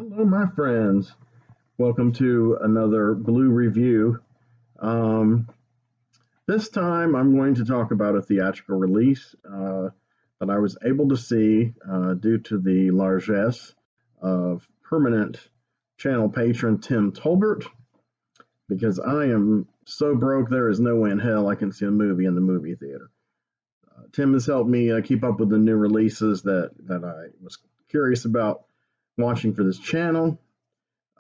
Hello, my friends. Welcome to another Blue review. Um, this time, I'm going to talk about a theatrical release that I was able to see due to the largesse of permanent channel patron Tim Tolbert, because I am so broke there is no way in hell I can see a movie in the movie theater. Tim has helped me keep up with the new releases that I was curious about watching for this channel.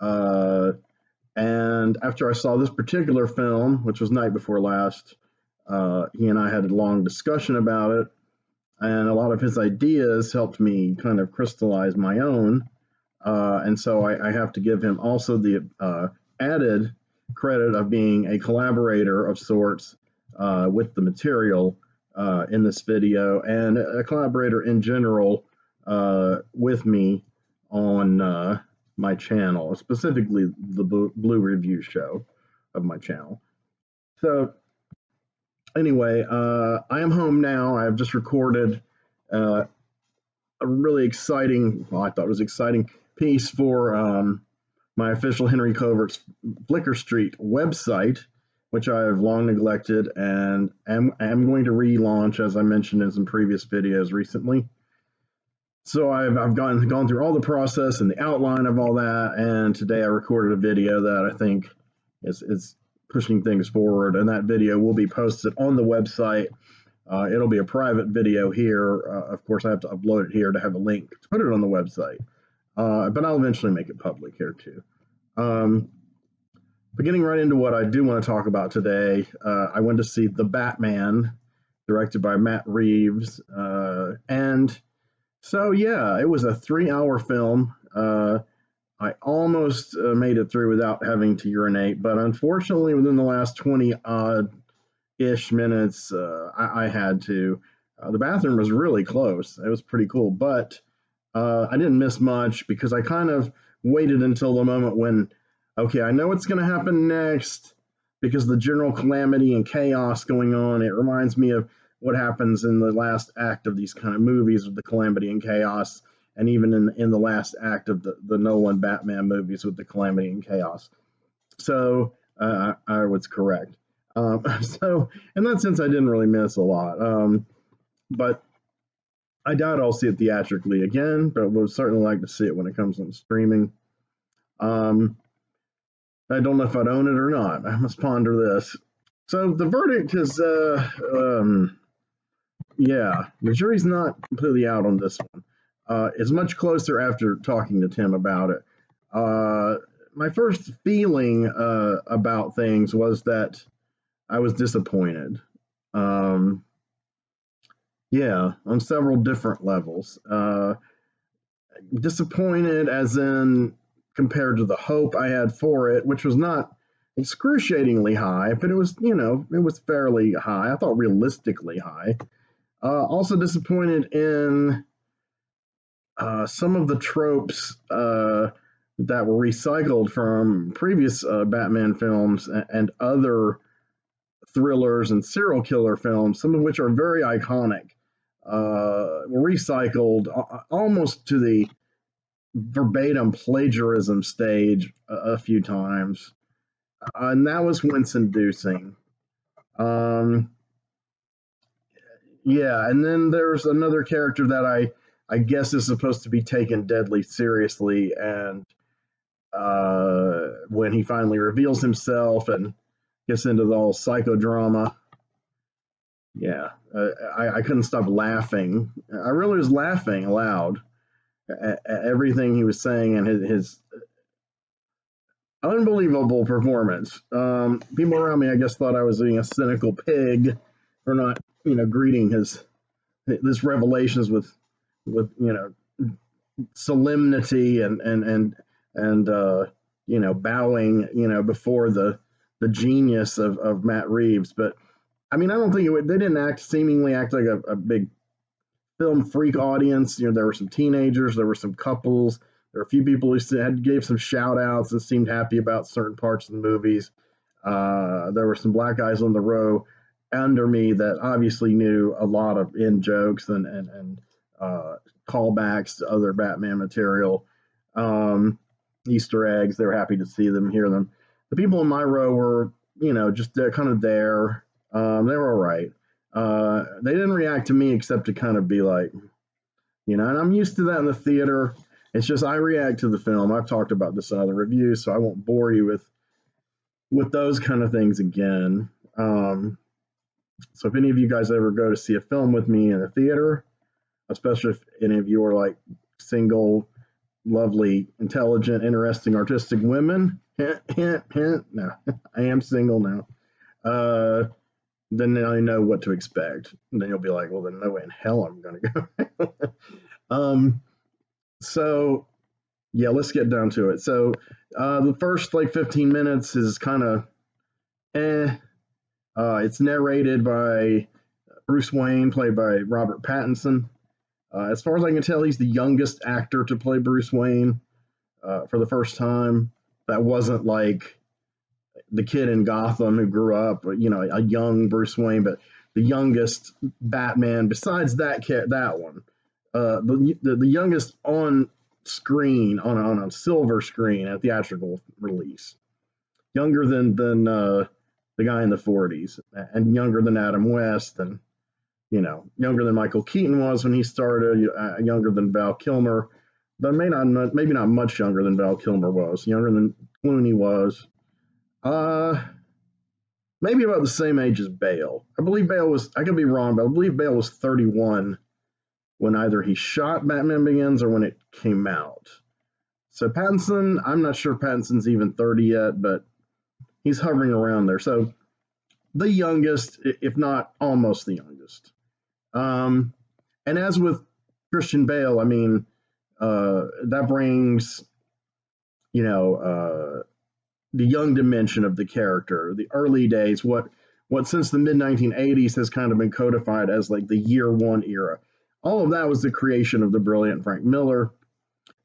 Uh, And after I saw this particular film, which was night before last, he and I had a long discussion about it, and a lot of his ideas helped me kind of crystallize my own. And so I have to give him also the added credit of being a collaborator of sorts with the material in this video, and a collaborator in general with me on my channel, specifically the Blue Review show of my channel. So anyway, I am home now. I've just recorded a really exciting, well, I thought it was exciting piece for my official Henry Covert's Flickr Street website, which I have long neglected and am going to relaunch, as I mentioned in some previous videos recently. So I've gone through all the process and the outline of all that, and today I recorded a video that I think is pushing things forward, and that video will be posted on the website. It'll be a private video here. Of course, I have to upload it here to have a link to put it on the website, but I'll eventually make it public here too. But getting right into what I do want to talk about today, I went to see The Batman, directed by Matt Reeves, and so yeah, it was a 3-hour film. I almost made it through without having to urinate, but unfortunately, within the last 20 odd ish minutes, I had to. The bathroom was really close. It was pretty cool, but I didn't miss much because I kind of waited until the moment when, okay, I know what's going to happen next because the general calamity and chaos going on. It reminds me of what happens in the last act of these kind of movies with the calamity and chaos, and even in the last act of the Nolan Batman movies with the calamity and chaos. So I was correct. So in that sense, I didn't really miss a lot. But I doubt I'll see it theatrically again, but would certainly like to see it when it comes on streaming. I don't know if I'd own it or not. I must ponder this. So the verdict is yeah, the jury's not completely out on this one. It's much closer after talking to Tim about it. My first feeling about things was that I was disappointed. Yeah, on several different levels. Disappointed as in compared to the hope I had for it, which was not excruciatingly high, but it was, it was fairly high. I thought realistically high. Also disappointed in some of the tropes that were recycled from previous Batman films and other thrillers and serial killer films, some of which are very iconic, were recycled almost to the verbatim plagiarism stage a few times. And that was wince inducing. Yeah, and then there's another character that I guess is supposed to be taken deadly seriously, and when he finally reveals himself and gets into the whole psychodrama, yeah, I couldn't stop laughing. I really was laughing aloud at everything he was saying and his unbelievable performance. People around me, I guess, thought I was being a cynical pig for not, greeting his revelations with solemnity and bowing before the genius of Matt Reeves. But I mean, I don't think they didn't seemingly act like a big film freak audience. There were some teenagers, there were some couples, there were a few people who gave some shout outs and seemed happy about certain parts of the movies. There were some black guys on the row under me that obviously knew a lot of in jokes and callbacks to other Batman material. Easter eggs. They were happy to see them, hear them. The people in my row were, just kind of there. They were all right. They didn't react to me except to kind of be like, and I'm used to that in the theater. It's just I react to the film. I've talked about this in other reviews, so I won't bore you with those kind of things again. So if any of you guys ever go to see a film with me in a theater, especially if any of you are like single, lovely, intelligent, interesting, artistic women, hint, hint, hint. No, I am single now. Then I know what to expect. And then you'll be like, well, then no way in hell I'm going to go. So yeah, let's get down to it. So the first like 15 minutes is kind of it's narrated by Bruce Wayne, played by Robert Pattinson. As far as I can tell, he's the youngest actor to play Bruce Wayne for the first time. That wasn't like the kid in Gotham who grew up, a young Bruce Wayne, but the youngest Batman besides that one. The youngest on screen on a silver screen at theatrical release, younger than the guy in the 40s, and younger than Adam West, and younger than Michael Keaton was when he started, younger than Val Kilmer, but maybe not much younger than Val Kilmer was, younger than Clooney was, maybe about the same age as Bale. I believe Bale was, I could be wrong, but I believe Bale was 31 when either he shot Batman Begins or when it came out. So Pattinson, I'm not sure Pattinson's even 30 yet, but he's hovering around there. So the youngest, if not almost the youngest. And as with Christian Bale, I mean, that brings, the young dimension of the character, the early days, what since the mid 1980s has kind of been codified as like the year one era. All of that was the creation of the brilliant Frank Miller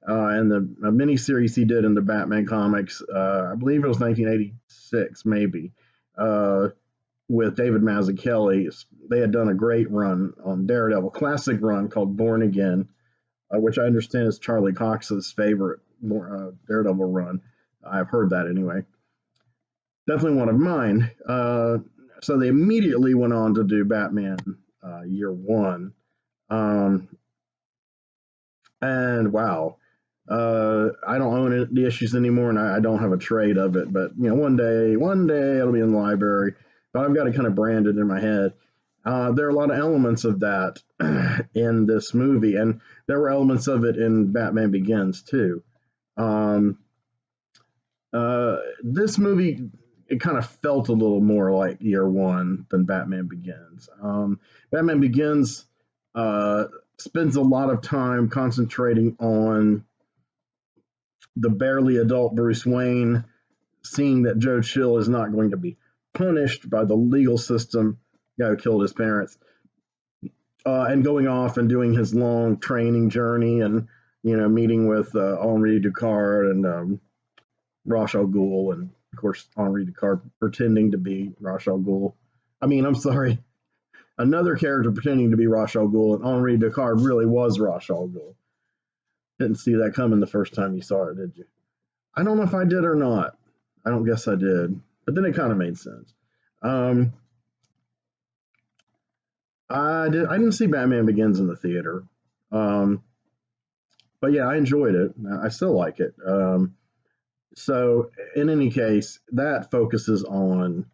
and the miniseries he did in the Batman comics. I believe it was 1986, maybe, with David Mazzucchelli. They had done a great run on Daredevil, classic run called Born Again, which I understand is Charlie Cox's favorite Daredevil run. I've heard that anyway. Definitely one of mine. So they immediately went on to do Batman Year One. And wow, I don't own the issues anymore, and I don't have a trade of it. But one day it'll be in the library. But I've got it kind of branded in my head. There are a lot of elements of that in this movie, and there were elements of it in Batman Begins too. This movie, it kind of felt a little more like Year One than Batman Begins. Batman Begins spends a lot of time concentrating on the barely adult Bruce Wayne, seeing that Joe Chill is not going to be punished by the legal system, the guy who killed his parents, and going off and doing his long training journey, and meeting with Henri Ducard and Ra's al Ghul, and of course Henri Ducard pretending to be Ra's al Ghul. I mean, I'm sorry, another character pretending to be Ra's al Ghul, and Henri Ducard really was Ra's al Ghul. Didn't see that coming the first time you saw it, did you? I don't know if I did or not. I don't guess I did, but then it kind of made sense. I didn't see Batman Begins in the theater, but yeah, I enjoyed it. I still like it. So in any case, that focuses on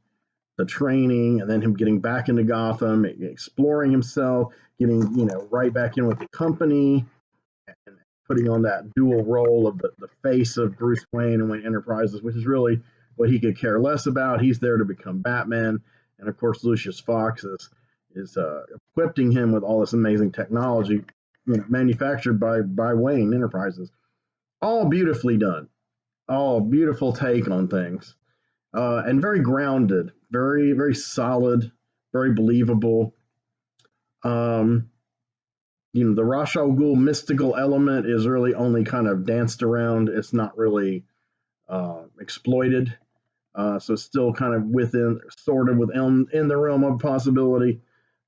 the training and then him getting back into Gotham, exploring himself, getting right back in with the company, and putting on that dual role of the face of Bruce Wayne and Wayne Enterprises, which is really what he could care less about. He's there to become Batman, and of course Lucius Fox is equipping him with all this amazing technology, manufactured by Wayne Enterprises. All beautifully done, all beautiful take on things, and very grounded, very very solid, very believable. The Ra's al Ghul mystical element is really only kind of danced around. It's not really exploited. So it's still kind of sort of in the realm of possibility,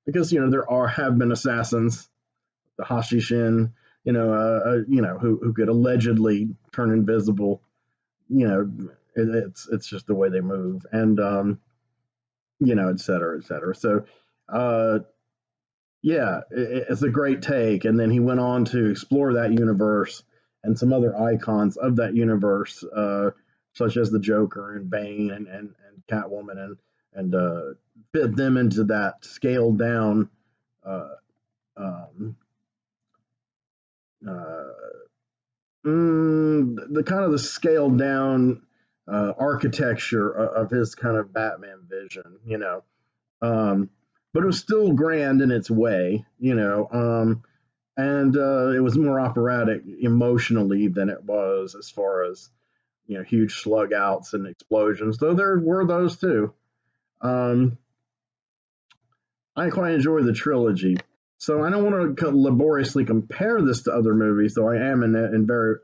because have been assassins, the Hashishin, who could allegedly turn invisible. It's just the way they move, and et cetera, et cetera. So, uh, yeah, it's a great take. And then he went on to explore that universe and some other icons of that universe, such as the Joker and Bane and Catwoman, and fit them into that scaled down, uh, um, uh, the kind of the scaled down architecture of his kind of Batman vision. Um, but it was still grand in its way, and it was more operatic emotionally than it was as far as huge slug outs and explosions. Though there were those too. Um, I quite enjoy the trilogy, so I don't want to laboriously compare this to other movies, though I am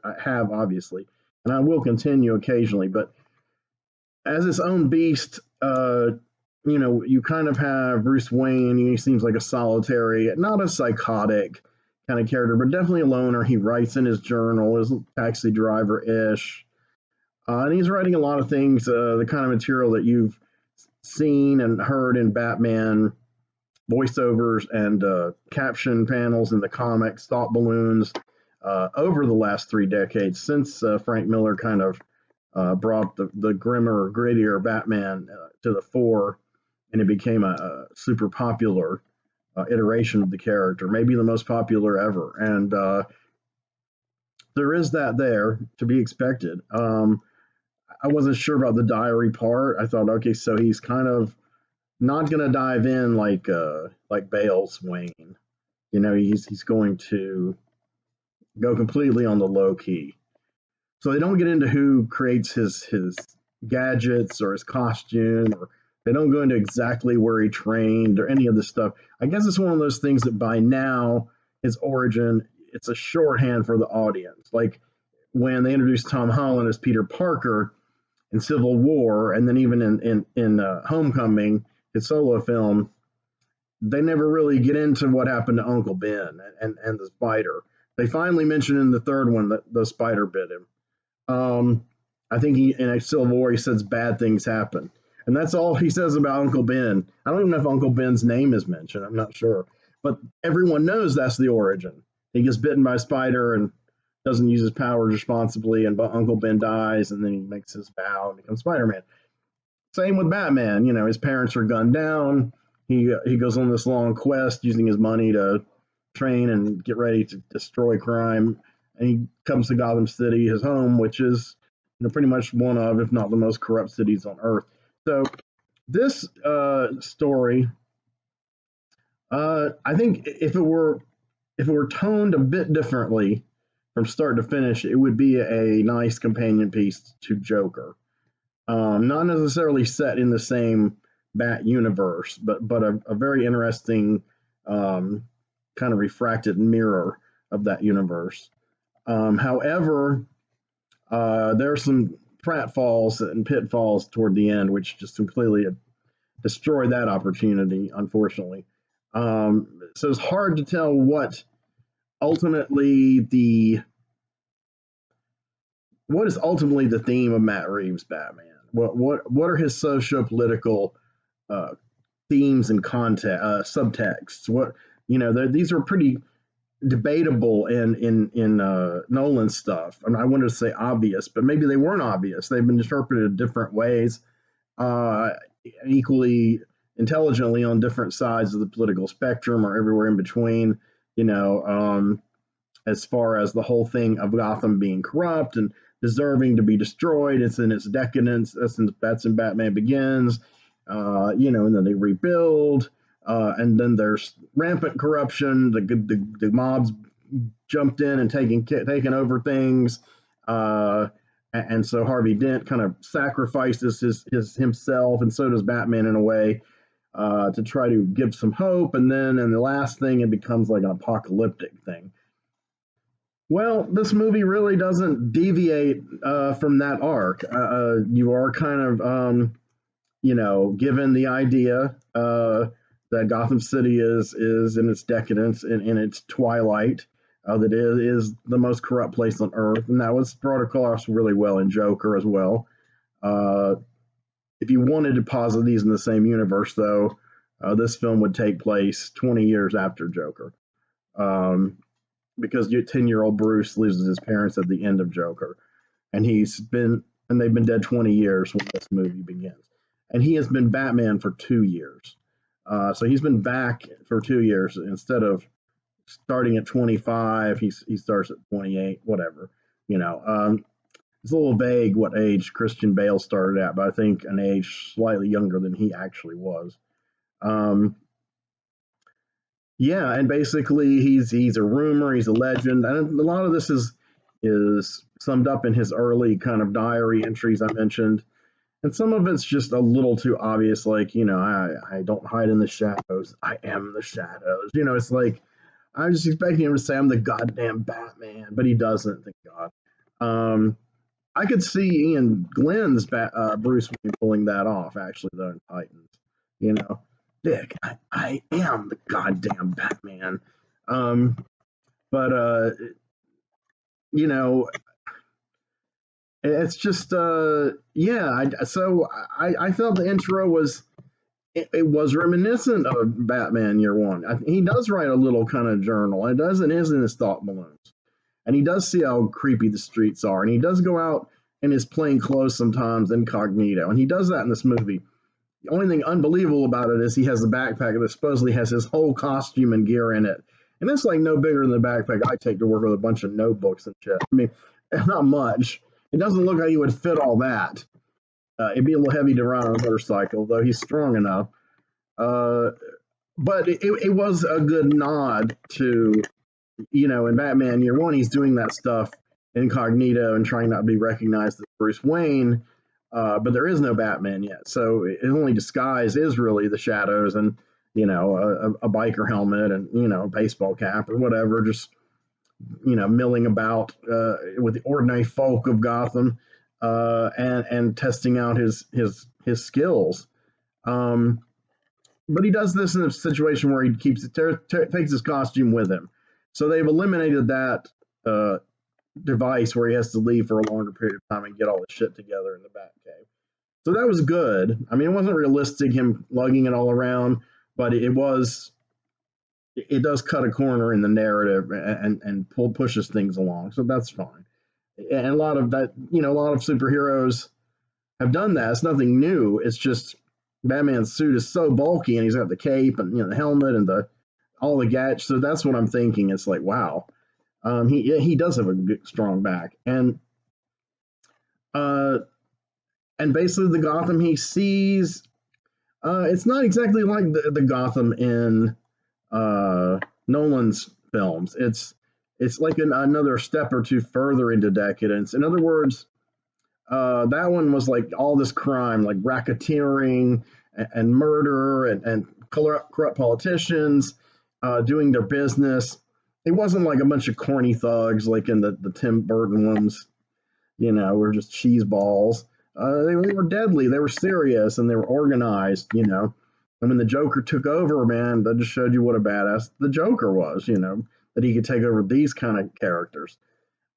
I have obviously, and I will continue occasionally. But as its own beast, you kind of have Bruce Wayne. He seems like a solitary, not a psychotic kind of character, but definitely a loner. He writes in his journal, is taxi driver ish, and he's writing a lot of things, the kind of material that you've seen and heard in Batman voiceovers and caption panels in the comics, thought balloons over the last 3 decades since Frank Miller kind of brought the grimmer, grittier Batman to the fore, and it became a super popular iteration of the character, maybe the most popular ever. And there is that there to be expected. I wasn't sure about the diary part. I thought, okay, so he's kind of not going to dive in like Bale's Wayne. He's going to go completely on the low key. So they don't get into who creates his gadgets or his costume, or they don't go into exactly where he trained or any of this stuff. I guess it's one of those things that by now his origin, it's a shorthand for the audience. Like when they introduced Tom Holland as Peter Parker in Civil War, and then even in Homecoming, his solo film, they never really get into what happened to Uncle Ben and the spider. They finally mention in the third one that the spider bit him. I think in Civil War he says bad things happen, and that's all he says about Uncle Ben. I don't even know if Uncle Ben's name is mentioned. I'm not sure, but everyone knows that's the origin. He gets bitten by a spider and doesn't use his powers responsibly, and Uncle Ben dies, and then he makes his vow and becomes Spider-Man. Same with Batman. His parents are gunned down. He goes on this long quest using his money to train and get ready to destroy crime, and he comes to Gotham City, his home, which is pretty much one of, if not the most corrupt cities on Earth. So this story, I think if it were toned a bit differently from start to finish, it would be a nice companion piece to Joker. Not necessarily set in the same Bat universe, but a very interesting kind of refracted mirror of that universe. However, there are some pratfalls and pitfalls toward the end, which just completely destroyed that opportunity, unfortunately. So it's hard to tell what ultimately what is ultimately the theme of Matt Reeves' Batman. What are his socio-political themes and content subtexts? These are pretty debatable in Nolan's stuff. I wanted to say obvious, but maybe they weren't obvious. They've been interpreted different ways, equally intelligently on different sides of the political spectrum or everywhere in between. As far as the whole thing of Gotham being corrupt and deserving to be destroyed, it's in its decadence. That's in Batman Begins. And then they rebuild. And then there's rampant corruption. The mobs jumped in and taken over things, and so Harvey Dent kind of sacrifices his himself, and so does Batman in a way, to try to give some hope. And then in the last thing, it becomes like an apocalyptic thing. Well, this movie really doesn't deviate from that arc. You are kind of given the idea that Gotham City is in its decadence, in its twilight. that it is the most corrupt place on earth, and that was brought across really well in Joker as well. Uh, if you wanted to posit these in the same universe, though, this film would take place 20 years after Joker, um, because 10-year-old Bruce loses his parents at the end of Joker, and they've been dead 20 years when this movie begins, and he has been Batman for 2 years. So he's been back for 2 years instead of starting at 25. He starts at 28, whatever. It's a little vague what age Christian Bale started at, but I think an age slightly younger than he actually was. Um, yeah, and basically he's a rumor, he's a legend, and a lot of this is summed up in his early kind of diary entries I mentioned, and some of it's just a little too obvious, like I don't hide in the shadows, I am the shadows. It's like I was just expecting him to say I'm the goddamn Batman, but he doesn't. Thank God. Um, I could see Ian Glenn's Bruce Wayne pulling that off, actually, though, in Titans. Dick, I am the goddamn Batman. Um, but, you know, it's just, yeah. I felt the intro it was reminiscent of Batman Year One. He does write a little kind of journal. It is in his thought balloons. And he does see how creepy the streets are. And he does go out in his plain clothes sometimes incognito. And he does that in this movie. The only thing unbelievable about it is he has the backpack that supposedly has his whole costume and gear in it. And it's like no bigger than the backpack I take to work with a bunch of notebooks and shit. I mean, not much. It doesn't look like he would fit all that. It'd be a little heavy to ride on a motorcycle, though he's strong enough. But it was a good nod to, in Batman Year One, he's doing that stuff incognito and trying not to be recognized as Bruce Wayne. But there is no Batman yet, so his only disguise is really the shadows and a biker helmet and a baseball cap or whatever, just milling about with the ordinary folk of Gotham, and testing out his skills. But he does this in a situation where he keeps takes his costume with him, so they've eliminated that device where he has to leave for a longer period of time and get all the shit together in the Batcave. So that was good. I mean, it wasn't realistic him lugging it all around, but it does cut a corner in the narrative and pushes things along. So that's fine. And a lot of that, a lot of superheroes have done that. It's nothing new. It's just Batman's suit is so bulky and he's got the cape and the helmet and all the gadgets. So that's what I'm thinking. It's like, wow. He does have a good, strong back, and basically the Gotham he sees, it's not exactly like the Gotham in Nolan's films. It's like another step or two further into decadence. In other words, that one was like all this crime, like racketeering and murder and corrupt politicians doing their business. It wasn't like a bunch of corny thugs like in the Tim Burton ones, were just cheese balls. They were deadly. They were serious and they were organized. And when the Joker took over, man, that just showed you what a badass the Joker was. That he could take over these kind of characters.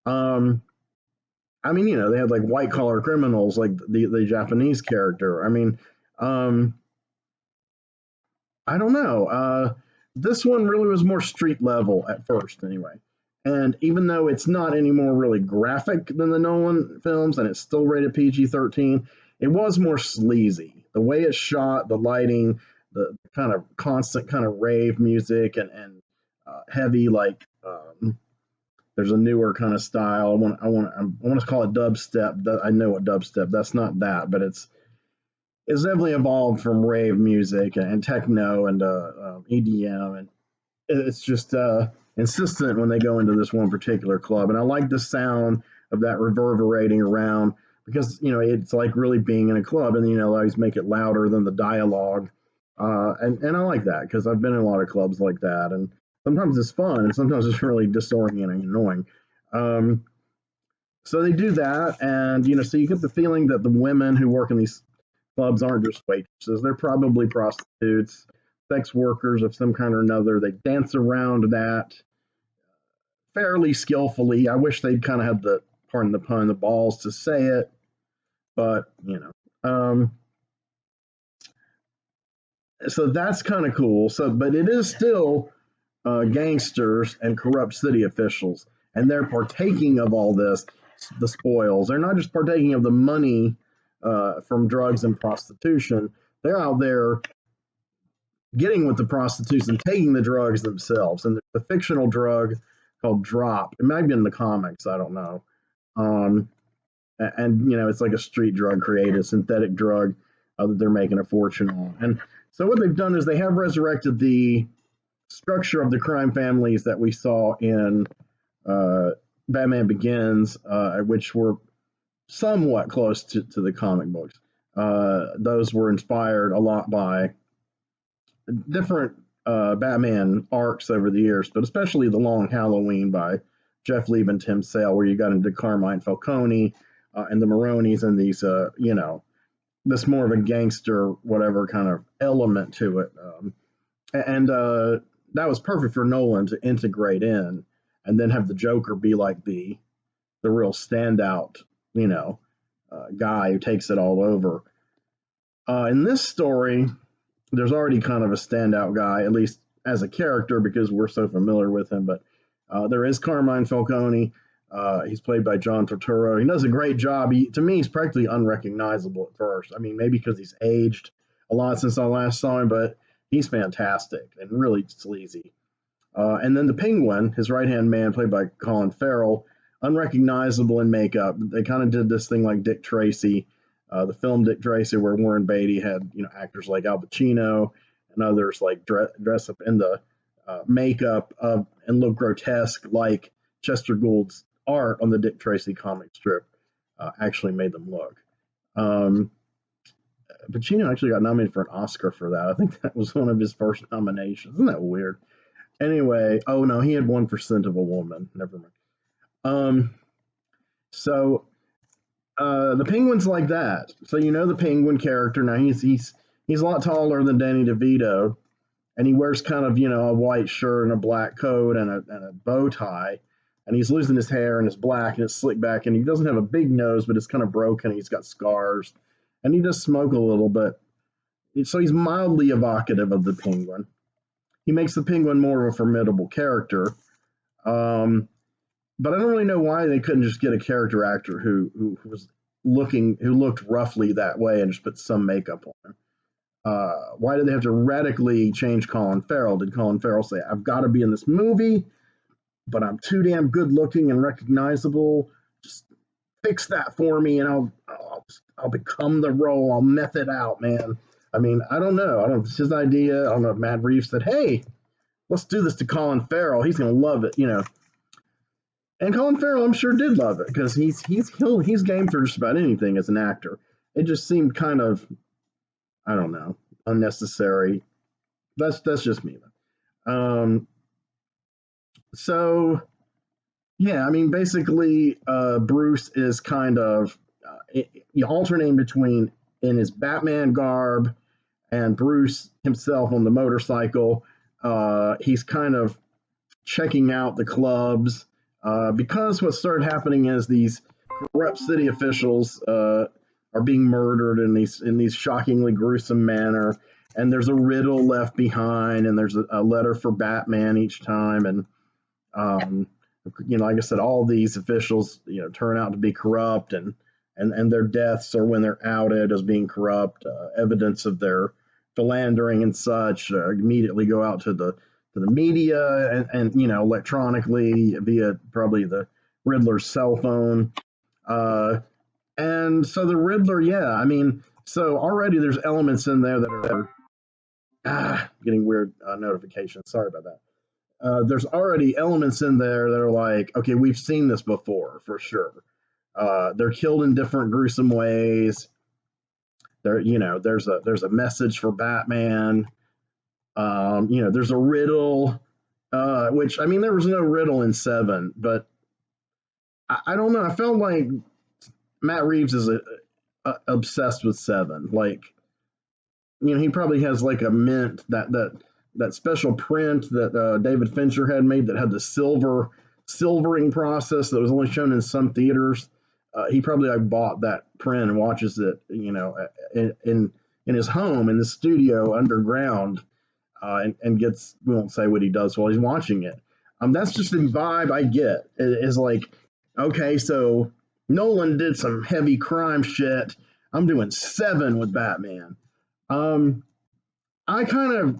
I mean, they had like white collar criminals, like the Japanese character. I mean, I don't know. This one really was more street level at first, anyway. And even though it's not any more really graphic than the Nolan films, and it's still rated PG-13, it was more sleazy. The way it's shot, the lighting, the kind of constant kind of rave music, and heavy like. There's a newer kind of style. I want to call it dubstep. I know what dubstep. That's not that, but it's definitely evolved from rave music and techno and EDM, and it's just insistent when they go into this one particular club. And I like the sound of that reverberating around because it's like really being in a club, and I always make it louder than the dialogue, and I like that because I've been in a lot of clubs like that, and sometimes it's fun and sometimes it's really disorienting and annoying. So they do that, and so you get the feeling that the women who work in these clubs aren't just waitresses. They're probably prostitutes, sex workers of some kind or another. They dance around that fairly skillfully. I wish they'd kind of had the, pardon the pun, the balls to say it, but so that's kind of cool. So, but it is still gangsters and corrupt city officials, and they're partaking of all this, the spoils. They're not just partaking of the money from drugs and prostitution. They're out there getting with the prostitutes and taking the drugs themselves. And there's a fictional drug called Drop. It might be in the comics. I don't know. Um, and it's like a street drug created, a synthetic drug that they're making a fortune on. And so what they've done is they have resurrected the structure of the crime families that we saw in Batman Begins, which were somewhat close to the comic books. Those were inspired a lot by different Batman arcs over the years, but especially The Long Halloween by Jeff Leeb and Tim Sale, where you got into Carmine Falcone and the Maronis and these, this more of a gangster, whatever kind of element to it. And that was perfect for Nolan to integrate in and then have the Joker be like the real standout, guy who takes it all over. In this story, there's already kind of a standout guy, at least as a character, because we're so familiar with him. But there is Carmine Falcone. He's played by John Turturro. He does a great job. To me, he's practically unrecognizable at first. I mean, maybe because he's aged a lot since I last saw him, but he's fantastic and really sleazy. And then the Penguin, his right-hand man, played by Colin Farrell, unrecognizable in makeup. They kind of did this thing like Dick Tracy, the film Dick Tracy, where Warren Beatty had actors like Al Pacino and others like dress up in the makeup and look grotesque like Chester Gould's art on the Dick Tracy comic strip actually made them look. Pacino actually got nominated for an Oscar for that. I think that was one of his first nominations. Isn't that weird? Anyway, oh no, he had one for Scent of a Woman. Never mind. So the Penguin's like that. So the Penguin character. Now he's a lot taller than Danny DeVito, and he wears kind of a white shirt and a black coat and a bow tie, and he's losing his hair and it's black and it's slicked back, and he doesn't have a big nose, but it's kind of broken. He's got scars, and he does smoke a little bit. So he's mildly evocative of the Penguin. He makes the Penguin more of a formidable character. But I don't really know why they couldn't just get a character actor who looked roughly that way and just put some makeup on him. Why did they have to radically change Colin Farrell? Did Colin Farrell say, "I've got to be in this movie, but I'm too damn good looking and recognizable. Just fix that for me, and I'll become the role. I'll meth it out, man." I mean, I don't know. I don't know if it's his idea. I don't know if Matt Reeves said, "Hey, let's do this to Colin Farrell. He's going to love it," And Colin Farrell, I'm sure, did love it because he's game for just about anything as an actor. It just seemed kind of, I don't know, unnecessary. That's just me. So yeah, I mean, basically, Bruce is kind of alternating between in his Batman garb and Bruce himself on the motorcycle. He's kind of checking out the clubs. Because what started happening is these corrupt city officials are being murdered in these shockingly gruesome manner, and there's a riddle left behind, and there's a letter for Batman each time, and like I said, all these officials turn out to be corrupt, and their deaths are when they're outed as being corrupt. Evidence of their philandering and such immediately go out to the media and electronically via probably the Riddler's cell phone. And so the Riddler, yeah, I mean, so already there's elements in there that are getting weird notifications. Sorry about that. There's already elements in there that are like, okay, we've seen this before for sure. They're killed in different gruesome ways. There's a message for Batman. There's a riddle, which, I mean, there was no riddle in 7, but I don't know. I felt like Matt Reeves is obsessed with 7. Like, he probably has like a mint, that special print that David Fincher had made that had the silver silvering process that was only shown in some theaters. He probably like bought that print and watches it, in his home in the studio underground, and gets, we won't say what he does while he's watching it. That's just the vibe I get. Is like, okay, so Nolan did some heavy crime shit. I'm doing Seven with Batman. I kind of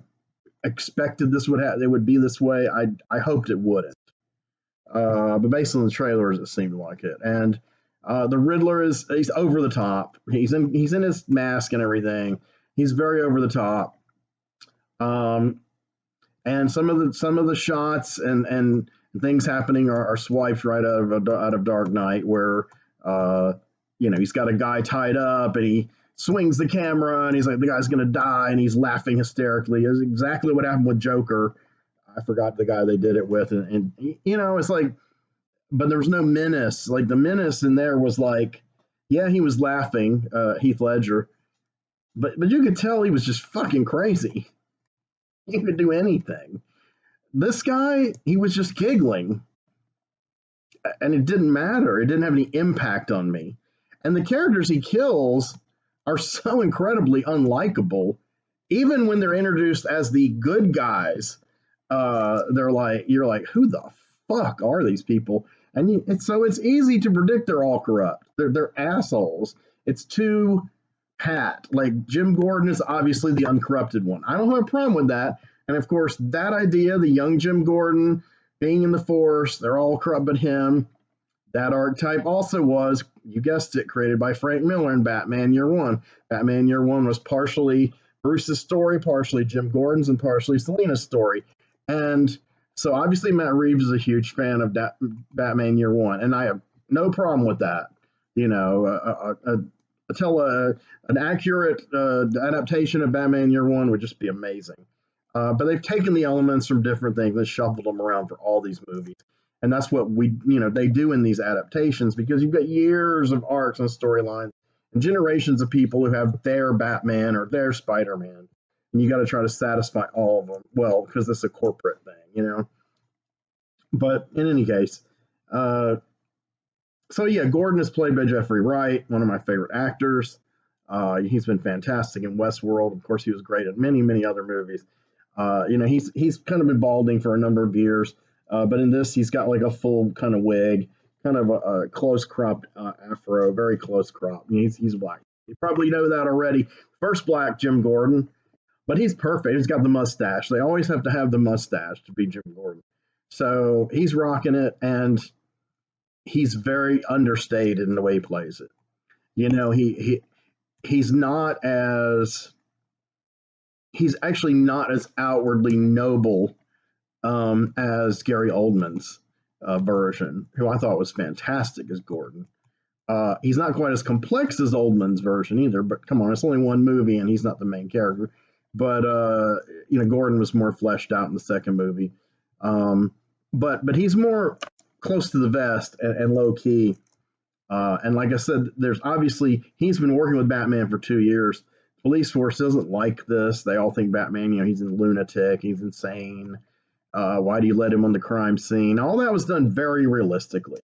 expected this it would be this way. I hoped it wouldn't. But based on the trailers, it seemed like it. And the Riddler he's over the top. He's in his mask and everything. He's very over the top. And some of the shots and things happening are swiped right out of Dark Knight, where he's got a guy tied up and he swings the camera and he's like, the guy's gonna die, and he's laughing hysterically. It's exactly what happened with Joker. I forgot the guy they did it with, and it's like, but there was no menace. Like the menace in there was like, yeah, he was laughing, Heath Ledger, but you could tell he was just fucking crazy. He could do anything. This guy, he was just giggling, and it didn't matter. It didn't have any impact on me. And the characters he kills are so incredibly unlikable. Even when they're introduced as the good guys, you're like, who the fuck are these people? And so it's easy to predict they're all corrupt. They're assholes. It's too pat. Like Jim Gordon is obviously the uncorrupted one. I don't have a problem with that. And of course, that idea, the young Jim Gordon being in the force, they're all corrupt but him. That archetype also was, you guessed it, created by Frank Miller in Batman Year One. Batman Year One was partially Bruce's story, partially Jim Gordon's, and partially Selena's story. And so obviously Matt Reeves is a huge fan of Batman Year One, and I have no problem with that. An accurate adaptation of Batman Year One would just be amazing. But they've taken the elements from different things and shuffled them around for all these movies. And that's what they do in these adaptations, because you've got years of arcs and storylines and generations of people who have their Batman or their Spider-Man. And you got to try to satisfy all of them. Well, because it's a corporate thing, But in any case, Gordon is played by Jeffrey Wright, one of my favorite actors. He's been fantastic in Westworld. Of course, he was great in many, many other movies. He's kind of been balding for a number of years. But in this, he's got like a full kind of wig, kind of a close cropped afro, very close crop. He's black. You probably know that already. First black Jim Gordon, but he's perfect. He's got the mustache. They always have to have the mustache to be Jim Gordon. So he's rocking it, and he's very understated in the way he plays it. He's actually not as outwardly noble as Gary Oldman's version, who I thought was fantastic as Gordon. He's not quite as complex as Oldman's version either, but come on, it's only one movie and he's not the main character. But Gordon was more fleshed out in the second movie. But he's more close to the vest and low key. And like I said, he's been working with Batman for 2 years. Police force doesn't like this. They all think Batman, he's a lunatic, he's insane. Why do you let him on the crime scene? All that was done very realistically.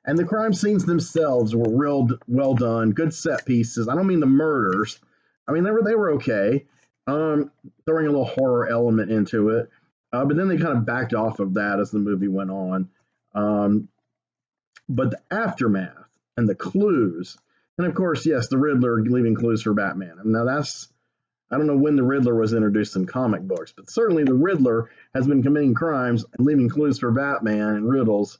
And the crime scenes themselves were real well done, good set pieces. I don't mean the murders. I mean, they were okay, throwing a little horror element into it. But then they kind of backed off of that as the movie went on. But the aftermath and the clues, and of course, yes, the Riddler leaving clues for Batman. Now I don't know when the Riddler was introduced in comic books, but certainly the Riddler has been committing crimes and leaving clues for Batman and riddles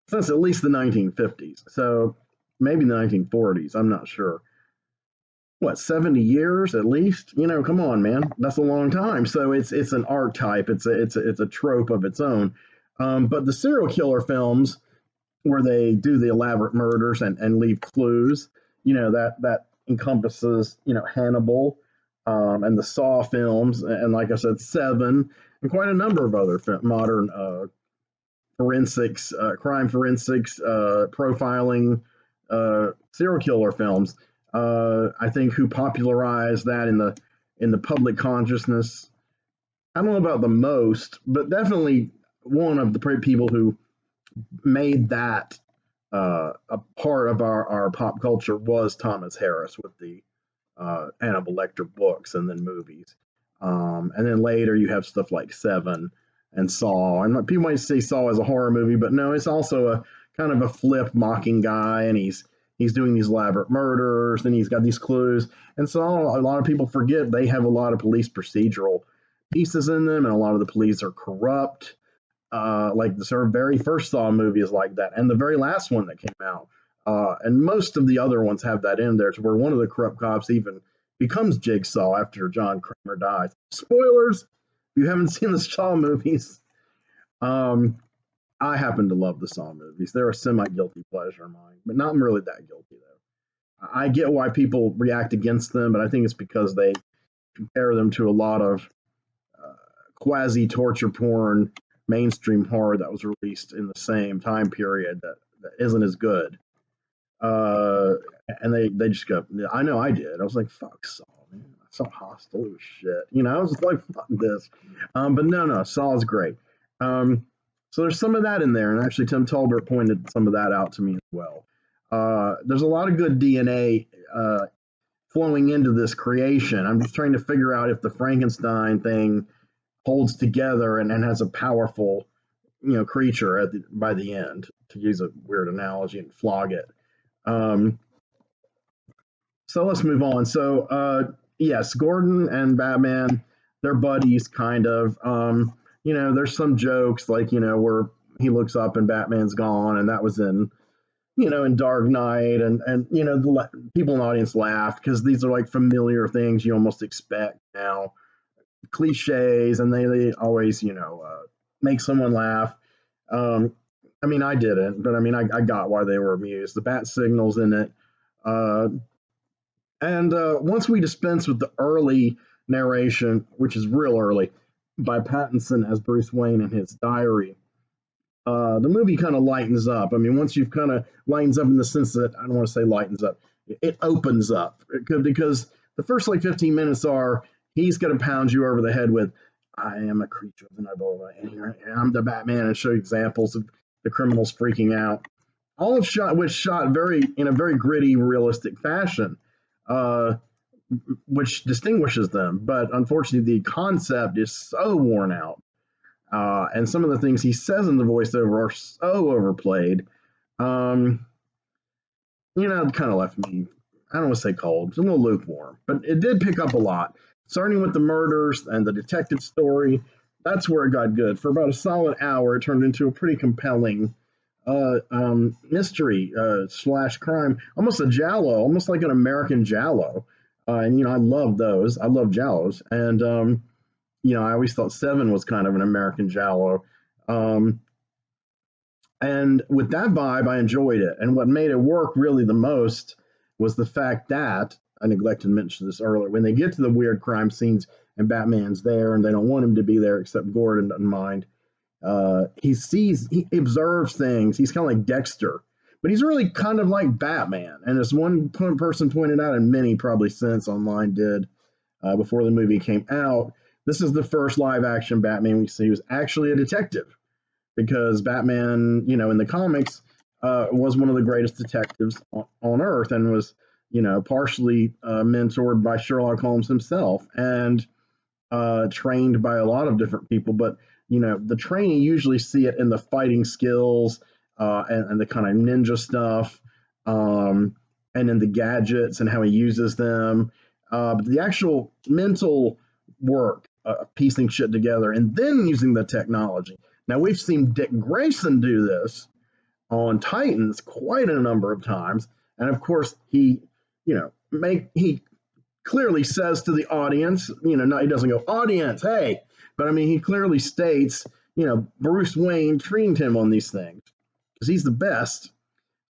since at least the 1950s. So maybe the 1940s, I'm not sure. 70 years at least? Come on, man. That's a long time. So it's an archetype. It's a trope of its own. But the serial killer films, where they do the elaborate murders and leave clues, that encompasses, Hannibal, and the Saw films, and like I said, Seven, and quite a number of other modern forensics, crime forensics, profiling, serial killer films. I think who popularized that in the public consciousness. I don't know about the most, but definitely one of the people who made that a part of our pop culture was Thomas Harris with the Hannibal Lecter books and then movies. And then later you have stuff like Seven and Saw. And people might say Saw is a horror movie, but no, it's also a kind of a flip mocking guy, and he's doing these elaborate murders, and he's got these clues. And so a lot of people forget they have a lot of police procedural pieces in them, and a lot of the police are corrupt. Like the sort of very first Saw movie is like that, and the very last one that came out. And most of the other ones have that in there, to where one of the corrupt cops even becomes Jigsaw after John Kramer dies. Spoilers! If you haven't seen the Saw movies, I happen to love the Saw movies. They're a semi-guilty pleasure of mine, but not really that guilty, though. I get why people react against them, but I think it's because they compare them to a lot of quasi-torture porn mainstream horror that was released in the same time period that isn't as good. And they just go, I know I did. I was like, fuck Saw, man. Saw Hostile was shit. I was just like, fuck this. But no, Saw is great. So there's some of that in there, and actually Tim Tolbert pointed some of that out to me as well. There's a lot of good DNA flowing into this creation. I'm just trying to figure out if the Frankenstein thing holds together and has a powerful, creature by the end, to use a weird analogy, and flog it. So let's move on. So yes, Gordon and Batman, they're buddies, kind of. There's some jokes like, where he looks up and Batman's gone, and that was in Dark Knight, and the people in the audience laughed because these are like familiar things you almost expect now, cliches, and they always make someone laugh. I didn't, but I got why they were amused. The bat signal's in it. And once we dispense with the early narration, which is real early, by Pattinson as Bruce Wayne in his diary, the movie kind of lightens up. Once you've kind of lightens up in the sense that, I don't want to say lightens up, it opens up. Because the first 15 minutes are, he's going to pound you over the head with, I am a creature of the night, and I'm the Batman, and show examples of the criminals freaking out. All of was shot in a very gritty, realistic fashion, which distinguishes them. But unfortunately, the concept is so worn out. And some of the things he says in the voiceover are so overplayed. It kind of left me, I don't want to say cold, it's a little lukewarm. But it did pick up a lot. Starting with the murders and the detective story, that's where it got good. For about a solid hour, it turned into a pretty compelling mystery / crime, almost a giallo, almost like an American giallo. And I love those. I love giallos, and I always thought Seven was kind of an American giallo. And with that vibe, I enjoyed it. And what made it work really the most was the fact that, I neglected to mention this earlier, when they get to the weird crime scenes and Batman's there and they don't want him to be there, except Gordon doesn't mind. He observes things. He's kind of like Dexter, but he's really kind of like Batman. And as one person pointed out, and many probably since online did before the movie came out, this is the first live action Batman we see who's actually a detective, because Batman, in the comics, was one of the greatest detectives on Earth, and was, partially mentored by Sherlock Holmes himself, and trained by a lot of different people. But the training, you usually see it in the fighting skills and the kind of ninja stuff, and in the gadgets and how he uses them. But the actual mental work, piecing shit together and then using the technology. Now, we've seen Dick Grayson do this on Titans quite a number of times. And of course, he clearly says to the audience, he doesn't go, audience, hey, but he clearly states, Bruce Wayne trained him on these things because he's the best.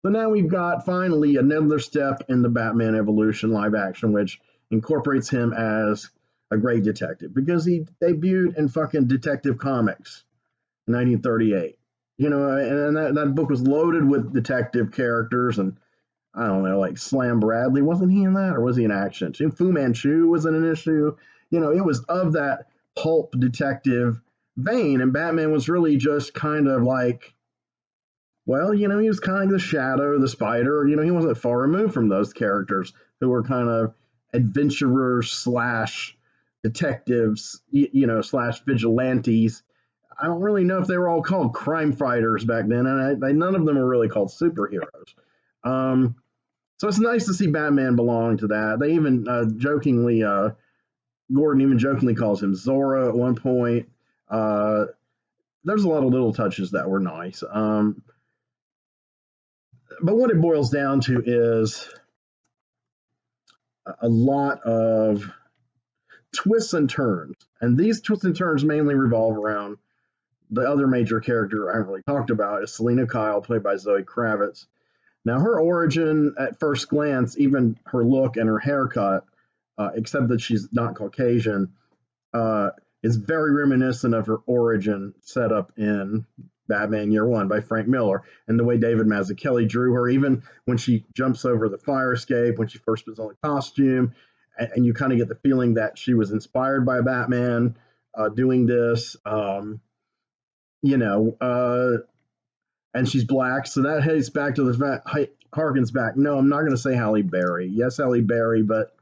So now we've got finally another step in the Batman evolution live action, which incorporates him as a great detective, because he debuted in fucking Detective Comics in 1938. And that book was loaded with detective characters, and I don't know, like Slam Bradley, wasn't he in that, or was he in action? Fu Manchu was in an issue. It was of that pulp detective vein, and Batman was really just kind of like Well, he was kind of the Shadow, the Spider. He wasn't far removed from those characters who were kind of adventurers slash detectives, slash vigilantes. I don't really know if they were all called crime fighters back then, and none of them were really called superheroes. Um, so it's nice to see Batman belong to that. They even Gordon even jokingly calls him Zora at one point. There's a lot of little touches that were nice. But what it boils down to is a lot of twists and turns. And these twists and turns mainly revolve around the other major character I haven't really talked about is Selena Kyle, played by Zoe Kravitz. Now, her origin at first glance, even her look and her haircut, except that she's not Caucasian, is very reminiscent of her origin set up in Batman Year One by Frank Miller, and the way David Mazzucchelli drew her, even when she jumps over the fire escape, when she first puts on the costume, and you kind of get the feeling that she was inspired by Batman doing this. And she's black, so that heads back to the fact, harkens back. No, I'm not going to say Halle Berry. Yes, Halle Berry, but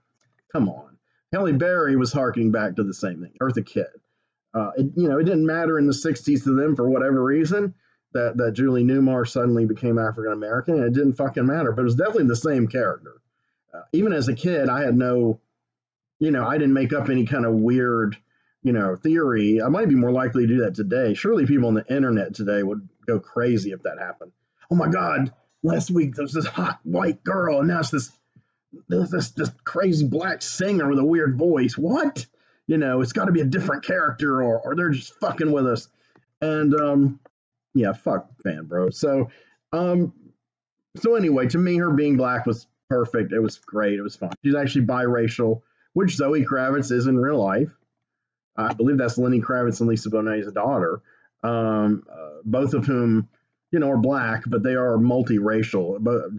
come on. Halle Berry was harkening back to the same thing, Eartha Kitt. It didn't matter in the 60s to them for whatever reason that Julie Newmar suddenly became African American. It didn't fucking matter, but it was definitely the same character. Even as a kid, I had no, I didn't make up any kind of weird, theory. I might be more likely to do that today. Surely people on the internet today would go crazy if that happened. Oh my God, last week there was this hot white girl, and now it's this crazy black singer with a weird voice. What? It's got to be a different character, or they're just fucking with us. And yeah, fuck fan bro. So anyway, to me, her being black was perfect. It was great. It was fun. She's actually biracial, which Zoe Kravitz is in real life. I believe that's Lenny Kravitz and Lisa Bonet's daughter, both of whom, are black, but they are multiracial. But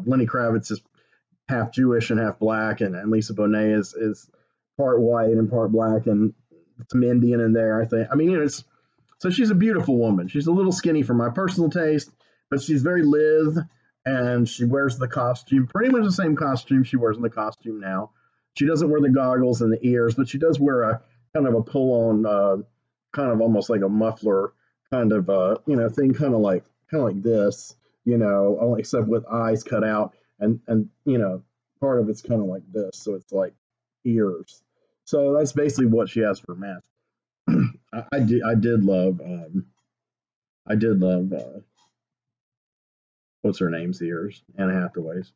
Lenny Kravitz is half Jewish and half black, and Lisa Bonet is part white and part black, and some Indian in there, I think. I mean, so she's a beautiful woman. She's a little skinny for my personal taste, but she's very lithe, and she wears the costume, pretty much the same costume she wears in the costume now. She doesn't wear the goggles and the ears, but she does wear a kind of a pull-on, kind of almost like a muffler kind of, thing, kind of like this, only except with eyes cut out, and part of it's kind of like this, so it's like ears. So that's basically what she has for a mask. I did love what's her name's ears, Anne Hathaway's.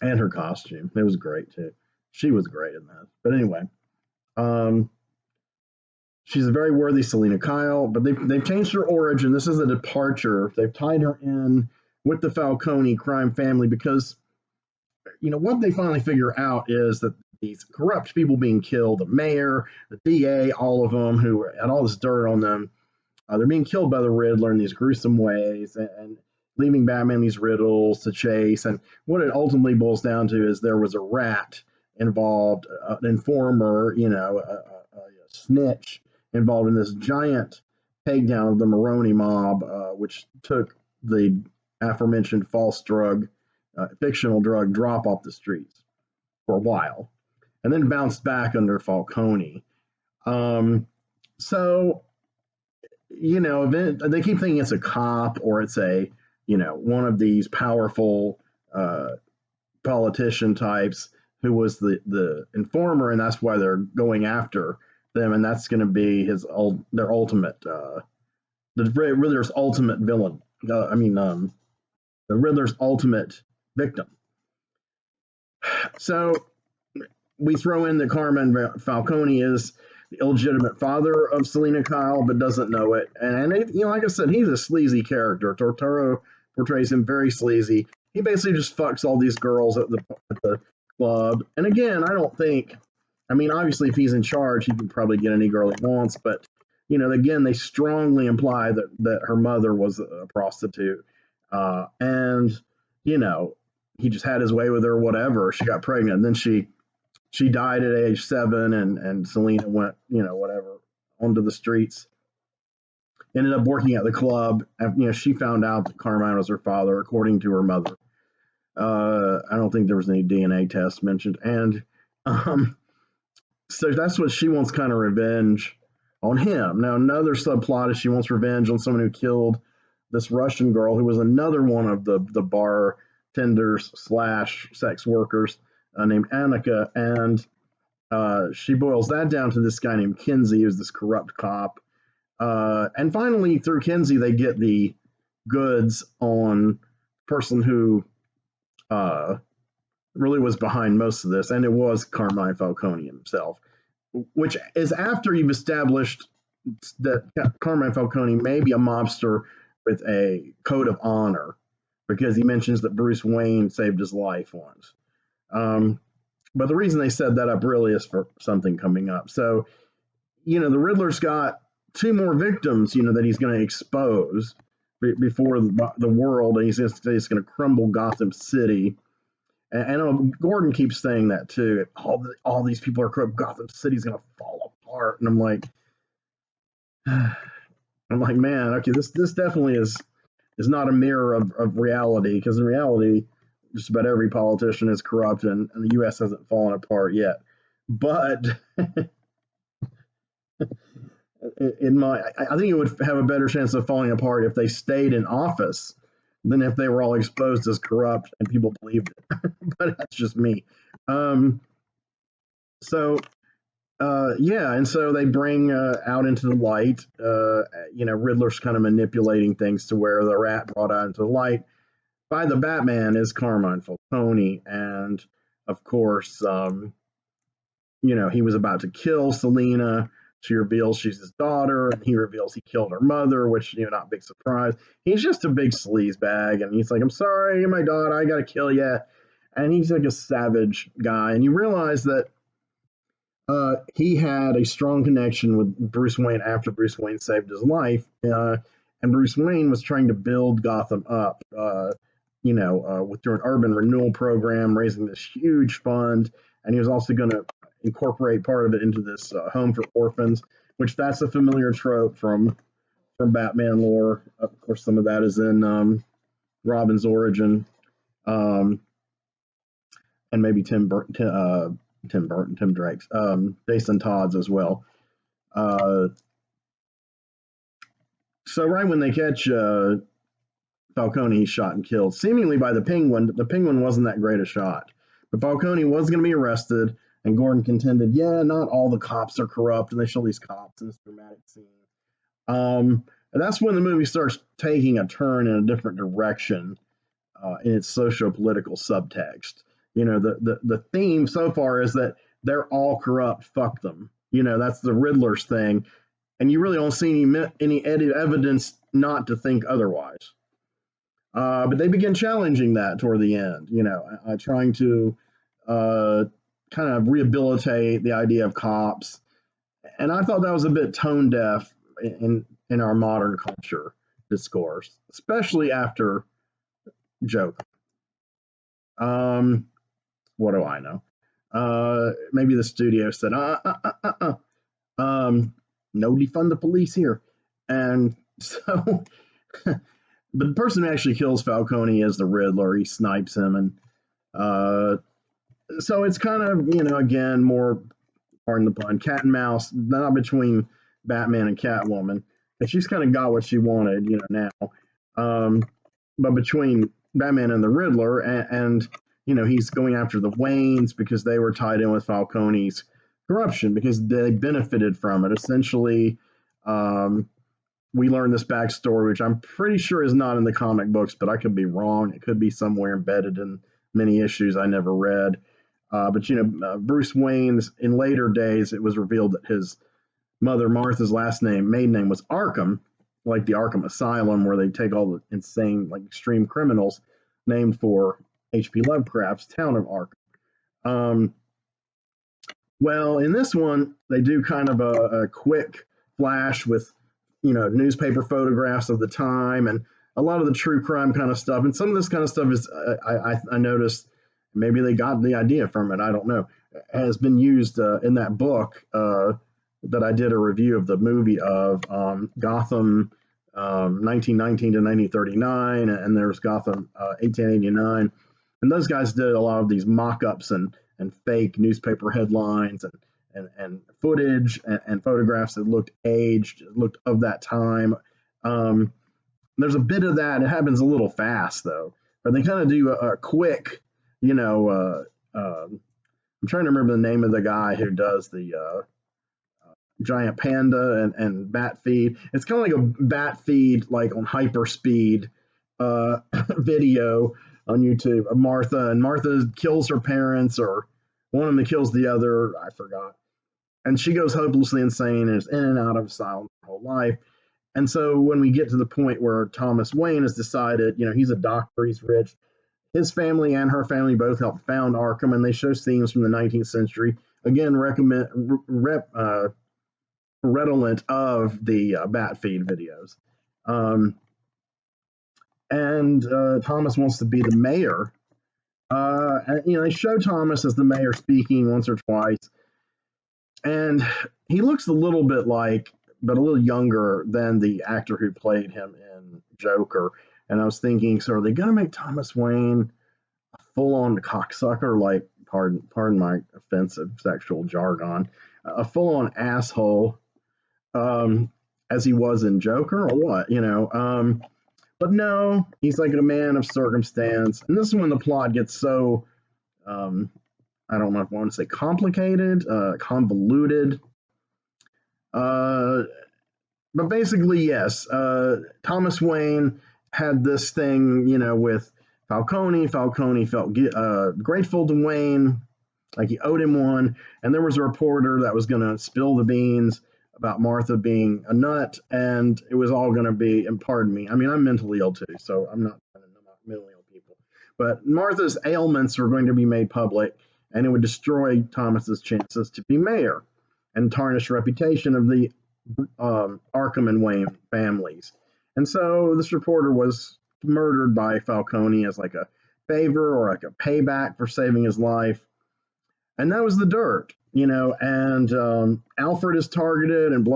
And her costume. It was great too. She was great in that. But anyway, she's a very worthy Selena Kyle, but they've changed her origin. This is a departure. They've tied her in with the Falcone crime family because, what they finally figure out is that these corrupt people being killed, the mayor, the DA, all of them who had all this dirt on them, they're being killed by the Riddler in these gruesome ways, and leaving Batman these riddles to chase. And what it ultimately boils down to is there was a rat involved, an informer, a snitch involved in this giant takedown of the Maroni mob, which took the aforementioned false drug, fictional drug drop off the streets for a while, and then bounced back under Falcone. So, they keep thinking it's a cop or it's a one of these powerful politician types who was the informer, and that's why they're going after them, and that's going to be their ultimate, the Riddler's ultimate villain. The Riddler's ultimate victim. So we throw in that Carmine Falcone is the illegitimate father of Selena Kyle, but doesn't know it. And like I said, he's a sleazy character. Tortoro portrays him very sleazy. He basically just fucks all these girls at the club. And again, I don't think, obviously if he's in charge, he can probably get any girl he wants. But, again, they strongly imply that her mother was a prostitute. And, he just had his way with her, whatever. She got pregnant. And then she died at age 7, and Selena went, whatever, onto the streets. ended up working at the club. And, she found out that Carmine was her father, according to her mother. I don't think there was any DNA test mentioned. And um, so that's what she wants, kind of revenge on him. Now, another subplot is she wants revenge on someone who killed this Russian girl who was another one of the bartenders / sex workers named Annika. And she boils that down to this guy named Kinsey, who's this corrupt cop. And finally, through Kinsey, they get the goods on the person who really was behind most of this, and it was Carmine Falcone himself, which is after you've established that Carmine Falcone may be a mobster with a code of honor, because he mentions that Bruce Wayne saved his life once. But the reason they set that up really is for something coming up. So, the Riddler's got 2 more victims, that he's going to expose before the world, and he's going to crumble Gotham City. And Gordon keeps saying that too. All these people are corrupt. Gotham City's going to fall apart. And I'm like, man, okay, this definitely is not a mirror of reality, because in reality, just about every politician is corrupt, and the U.S. hasn't fallen apart yet. But I think it would have a better chance of falling apart if they stayed in office than if they were all exposed as corrupt and people believed it. But that's just me. And so they bring out into the light, Riddler's kind of manipulating things to where the rat brought out into the light by the Batman is Carmine Falcone. And of course, he was about to kill Selena. She reveals she's his daughter, and he reveals he killed her mother, which, not a big surprise. He's just a big sleaze bag, and he's like, I'm sorry, you're my daughter, I gotta kill you. And he's like a savage guy, and you realize that he had a strong connection with Bruce Wayne after Bruce Wayne saved his life, and Bruce Wayne was trying to build Gotham up, through an urban renewal program, raising this huge fund, and he was also going to incorporate part of it into this home for orphans, which that's a familiar trope from Batman lore. Of course, some of that is in Robin's origin, and maybe Tim Drake's, Jason Todd's as well. So right when they catch Falcone, he's shot and killed, seemingly by the Penguin. The Penguin wasn't that great a shot, but Falcone was going to be arrested. And Gordon contended, not all the cops are corrupt, and they show these cops in this dramatic scene. And that's when the movie starts taking a turn in a different direction in its socio-political subtext. The theme so far is that they're all corrupt, fuck them. That's the Riddler's thing. And you really don't see any evidence not to think otherwise. But they begin challenging that toward the end, trying to kind of rehabilitate the idea of cops. And I thought that was a bit tone deaf in our modern culture discourse, especially after Joker. What do I know? Maybe the studio said, no defund the police here. And so, but the person who actually kills Falcone is the Riddler. He snipes him, and so it's kind of, again, more, pardon the pun, cat and mouse, not between Batman and Catwoman. And she's kind of got what she wanted, now. But between Batman and the Riddler, and he's going after the Waynes because they were tied in with Falcone's corruption, because they benefited from it. Essentially, we learn this backstory, which I'm pretty sure is not in the comic books, but I could be wrong. It could be somewhere embedded in many issues I never read. But Bruce Wayne's, in later days, it was revealed that his mother Martha's maiden name was Arkham, like the Arkham Asylum, where they take all the insane, like extreme criminals, named for H.P. Lovecraft's town of Arkham. Well, in this one, they do kind of a quick flash with, newspaper photographs of the time and a lot of the true crime kind of stuff. And some of this kind of stuff is, I noticed, maybe they got the idea from it, I don't know, has been used in that book that I did a review of the movie of Gotham 1919 to 1939, and there's Gotham 1889. And those guys did a lot of these mock-ups and fake newspaper headlines and footage and photographs that looked aged, looked of that time. There's a bit of that. It happens a little fast, though. But they kind of do a quick, I'm trying to remember the name of the guy who does the giant panda and bat feed. It's kind of like a bat feed, like on hyper speed video on YouTube of Martha, and Martha kills her parents, or one of them kills the other. I forgot. And she goes hopelessly insane and is in and out of asylum her whole life. And so when we get to the point where Thomas Wayne has decided, he's a doctor, he's rich, his family and her family both helped found Arkham, and they show scenes from the 19th century. Again, redolent of the bat feed videos. And Thomas wants to be the mayor. And, they show Thomas as the mayor speaking once or twice. And he looks a little bit like, but a little younger than the actor who played him in Joker. And I was thinking, so are they going to make Thomas Wayne a full-on cocksucker, like, pardon my offensive sexual jargon, a full-on asshole, as he was in Joker, or what, But no, he's like a man of circumstance. And this is when the plot gets so, I don't know if I want to say complicated, convoluted. But basically, yes, Thomas Wayne had this thing, with Falcone. Falcone felt grateful to Wayne, like he owed him one. And there was a reporter that was going to spill the beans about Martha being a nut, and it was all going to be, and pardon me, I mean, I'm mentally ill too, so I'm not mentally ill people. But Martha's ailments were going to be made public, and it would destroy Thomas's chances to be mayor and tarnish the reputation of the Arkham and Wayne families. And so this reporter was murdered by Falcone as like a favor or like a payback for saving his life. And that was the dirt, and Alfred is targeted and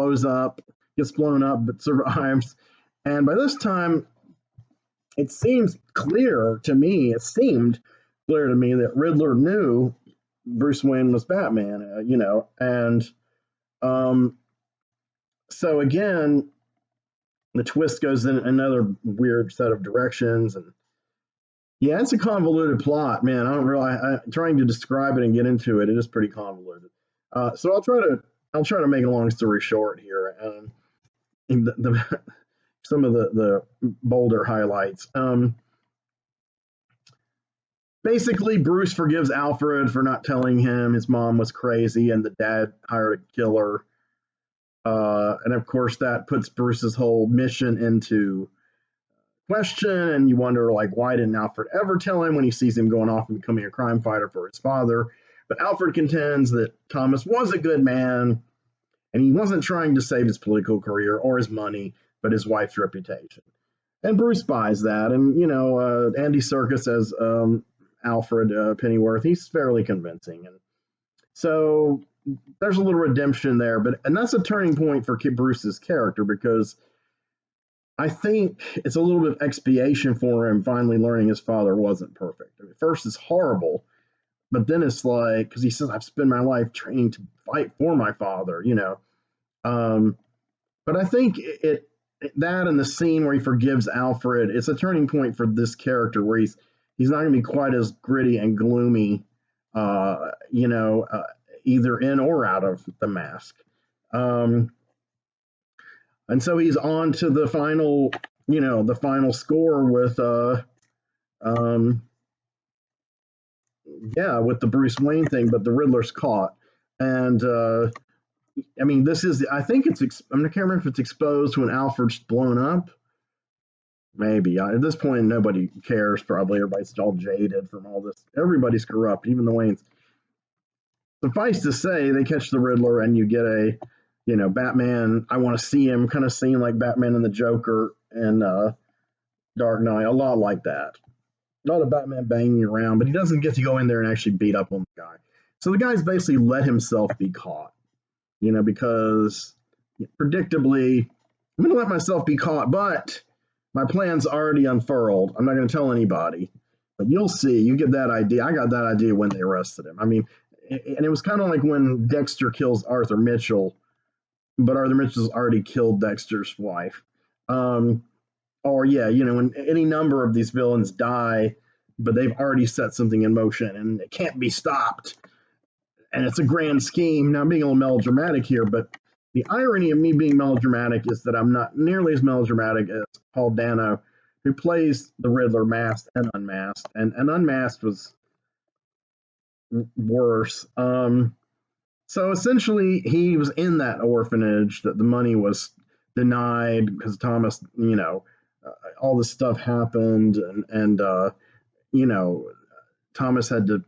gets blown up, but survives. And by this time, it seemed clear to me that Riddler knew Bruce Wayne was Batman, and so again, the twist goes in another weird set of directions, and yeah, it's a convoluted plot, man. I'm trying to describe it and get into it. It is pretty convoluted. So I'll try to make a long story short here. Some of the bolder highlights. Basically, Bruce forgives Alfred for not telling him his mom was crazy and the dad hired a killer. And of course, that puts Bruce's whole mission into question, and you wonder, like, why didn't Alfred ever tell him when he sees him going off and becoming a crime fighter for his father? But Alfred contends that Thomas was a good man, and he wasn't trying to save his political career or his money, but his wife's reputation. And Bruce buys that, and, Andy Serkis as Alfred Pennyworth, he's fairly convincing. And so there's a little redemption there, and that's a turning point for Bruce's character, because I think it's a little bit of expiation for him finally learning his father wasn't perfect. I mean, first it's horrible, but then it's like, because he says, I've spent my life training to fight for my father, But I think that and the scene where he forgives Alfred, it's a turning point for this character where he's not going to be quite as gritty and gloomy, either in or out of the mask. And so he's on to the final, the final score with, with the Bruce Wayne thing, but the Riddler's caught. And, I mean, I think I can't remember if it's exposed when Alfred's blown up. Maybe. At this point, nobody cares, probably. Everybody's all jaded from all this. Everybody's corrupt, even the Waynes. Suffice to say, they catch the Riddler, and you get a, Batman, I want to see him kind of scene like Batman and the Joker and Dark Knight, a lot like that. Not a Batman banging around, but he doesn't get to go in there and actually beat up on the guy. So the guy's basically let himself be caught, because predictably, I'm going to let myself be caught, but my plan's already unfurled. I'm not going to tell anybody, but you'll see. You get that idea. I got that idea when they arrested him. I mean, and it was kind of like when Dexter kills Arthur Mitchell, but Arthur Mitchell's already killed Dexter's wife. Or yeah, when any number of these villains die, but they've already set something in motion and it can't be stopped. And it's a grand scheme. Now, I'm being a little melodramatic here, but the irony of me being melodramatic is that I'm not nearly as melodramatic as Paul Dano, who plays the Riddler masked and unmasked. And unmasked was worse. So essentially, he was in that orphanage that the money was denied because Thomas, all this stuff happened, and Thomas had to,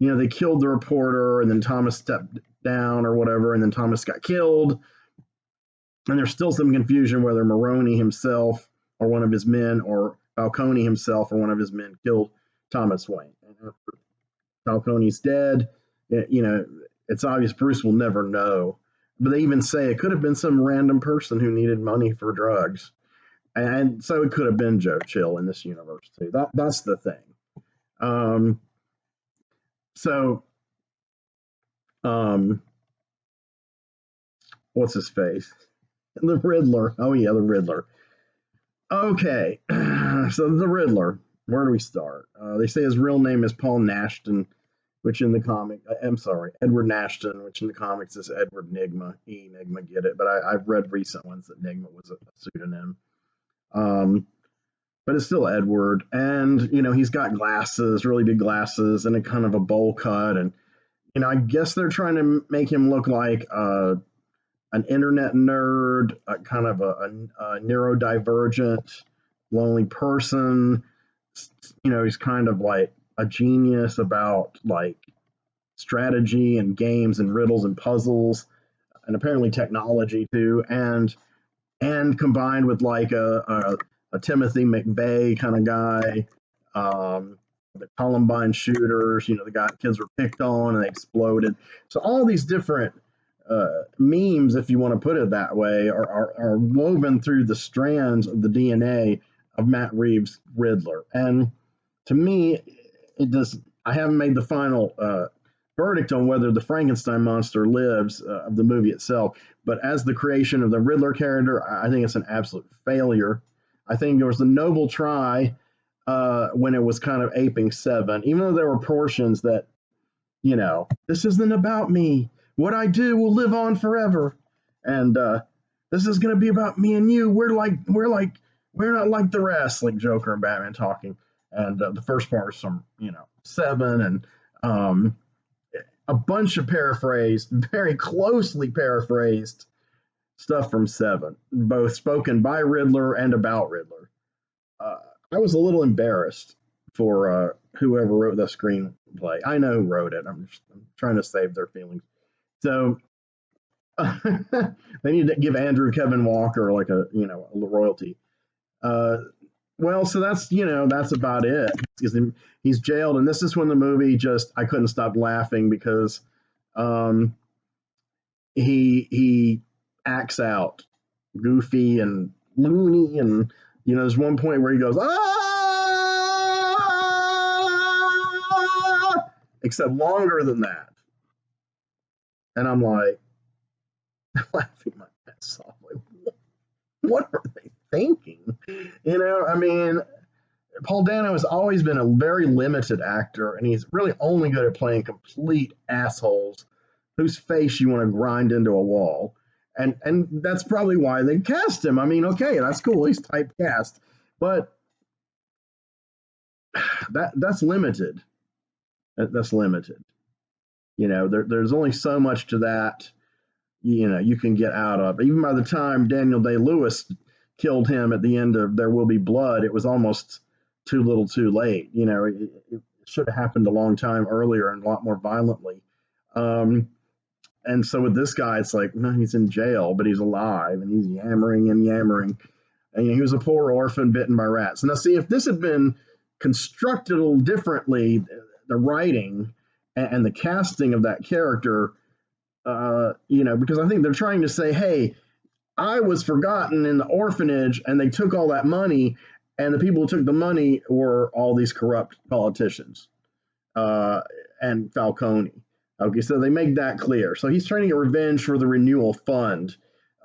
they killed the reporter, and then Thomas stepped down or whatever, and then Thomas got killed. And there's still some confusion whether Maroni himself or one of his men, or Falcone himself or one of his men killed Thomas Wayne. And after Falcone's dead, it's obvious Bruce will never know. But they even say it could have been some random person who needed money for drugs. And so it could have been Joe Chill in this universe too. That's the thing. What's his face? The Riddler. Oh yeah, the Riddler. Okay, so the Riddler. Where do we start? They say his real name is Paul Nashton, which in the comic, I'm sorry, Edward Nashton, which in the comics is Edward Nigma. Enigma, get it? But I've read recent ones that Nigma was a pseudonym. But it's still Edward, and he's got glasses, really big glasses, and a kind of a bowl cut, and I guess they're trying to make him look like an internet nerd, kind of a neurodivergent, lonely person. He's kind of like a genius about like strategy and games and riddles and puzzles, and apparently technology too, and combined with like a Timothy McVeigh kind of guy, the Columbine shooters, the kids were picked on and they exploded. So all these different memes, if you want to put it that way, are woven through the strands of the DNA of Matt Reeves' Riddler. And to me, I haven't made the final verdict on whether the Frankenstein monster lives of the movie itself, but as the creation of the Riddler character, I think it's an absolute failure. I think there was a noble try when it was kind of aping Seven, even though there were portions that, this isn't about me. What I do will live on forever, and this is going to be about me and you. We're not like the rest, like Joker and Batman talking. And the first part was from Seven, and a bunch of paraphrased, very closely paraphrased stuff from Seven, both spoken by Riddler and about Riddler. I was a little embarrassed for whoever wrote the screenplay. I know who wrote it. I'm trying to save their feelings. So they need to give Andrew Kevin Walker like a royalty. Well, so that's about it. He's jailed, and this is when the movie I couldn't stop laughing because he acts out goofy and loony, and there's one point where he goes except longer than that, and I'm like laughing my ass off. Like, what are they thinking? I mean, Paul Dano has always been a very limited actor, and he's really only good at playing complete assholes whose face you want to grind into a wall. And that's probably why they cast him. I mean, okay, that's cool. He's typecast. But that's limited. That's limited. There's only so much to that, you can get out of. Even by the time Daniel Day-Lewis killed him at the end of There Will Be Blood, it was almost too little too late. It should have happened a long time earlier and a lot more violently. And so with this guy, it's like, no, he's in jail, but he's alive, and he's yammering and yammering. And he was a poor orphan bitten by rats. Now, see, if this had been constructed a little differently, the writing and the casting of that character, because I think they're trying to say, hey, I was forgotten in the orphanage, and they took all that money, and the people who took the money were all these corrupt politicians uh, and Falcone. Okay, so they make that clear. So he's trying to get revenge for the renewal fund,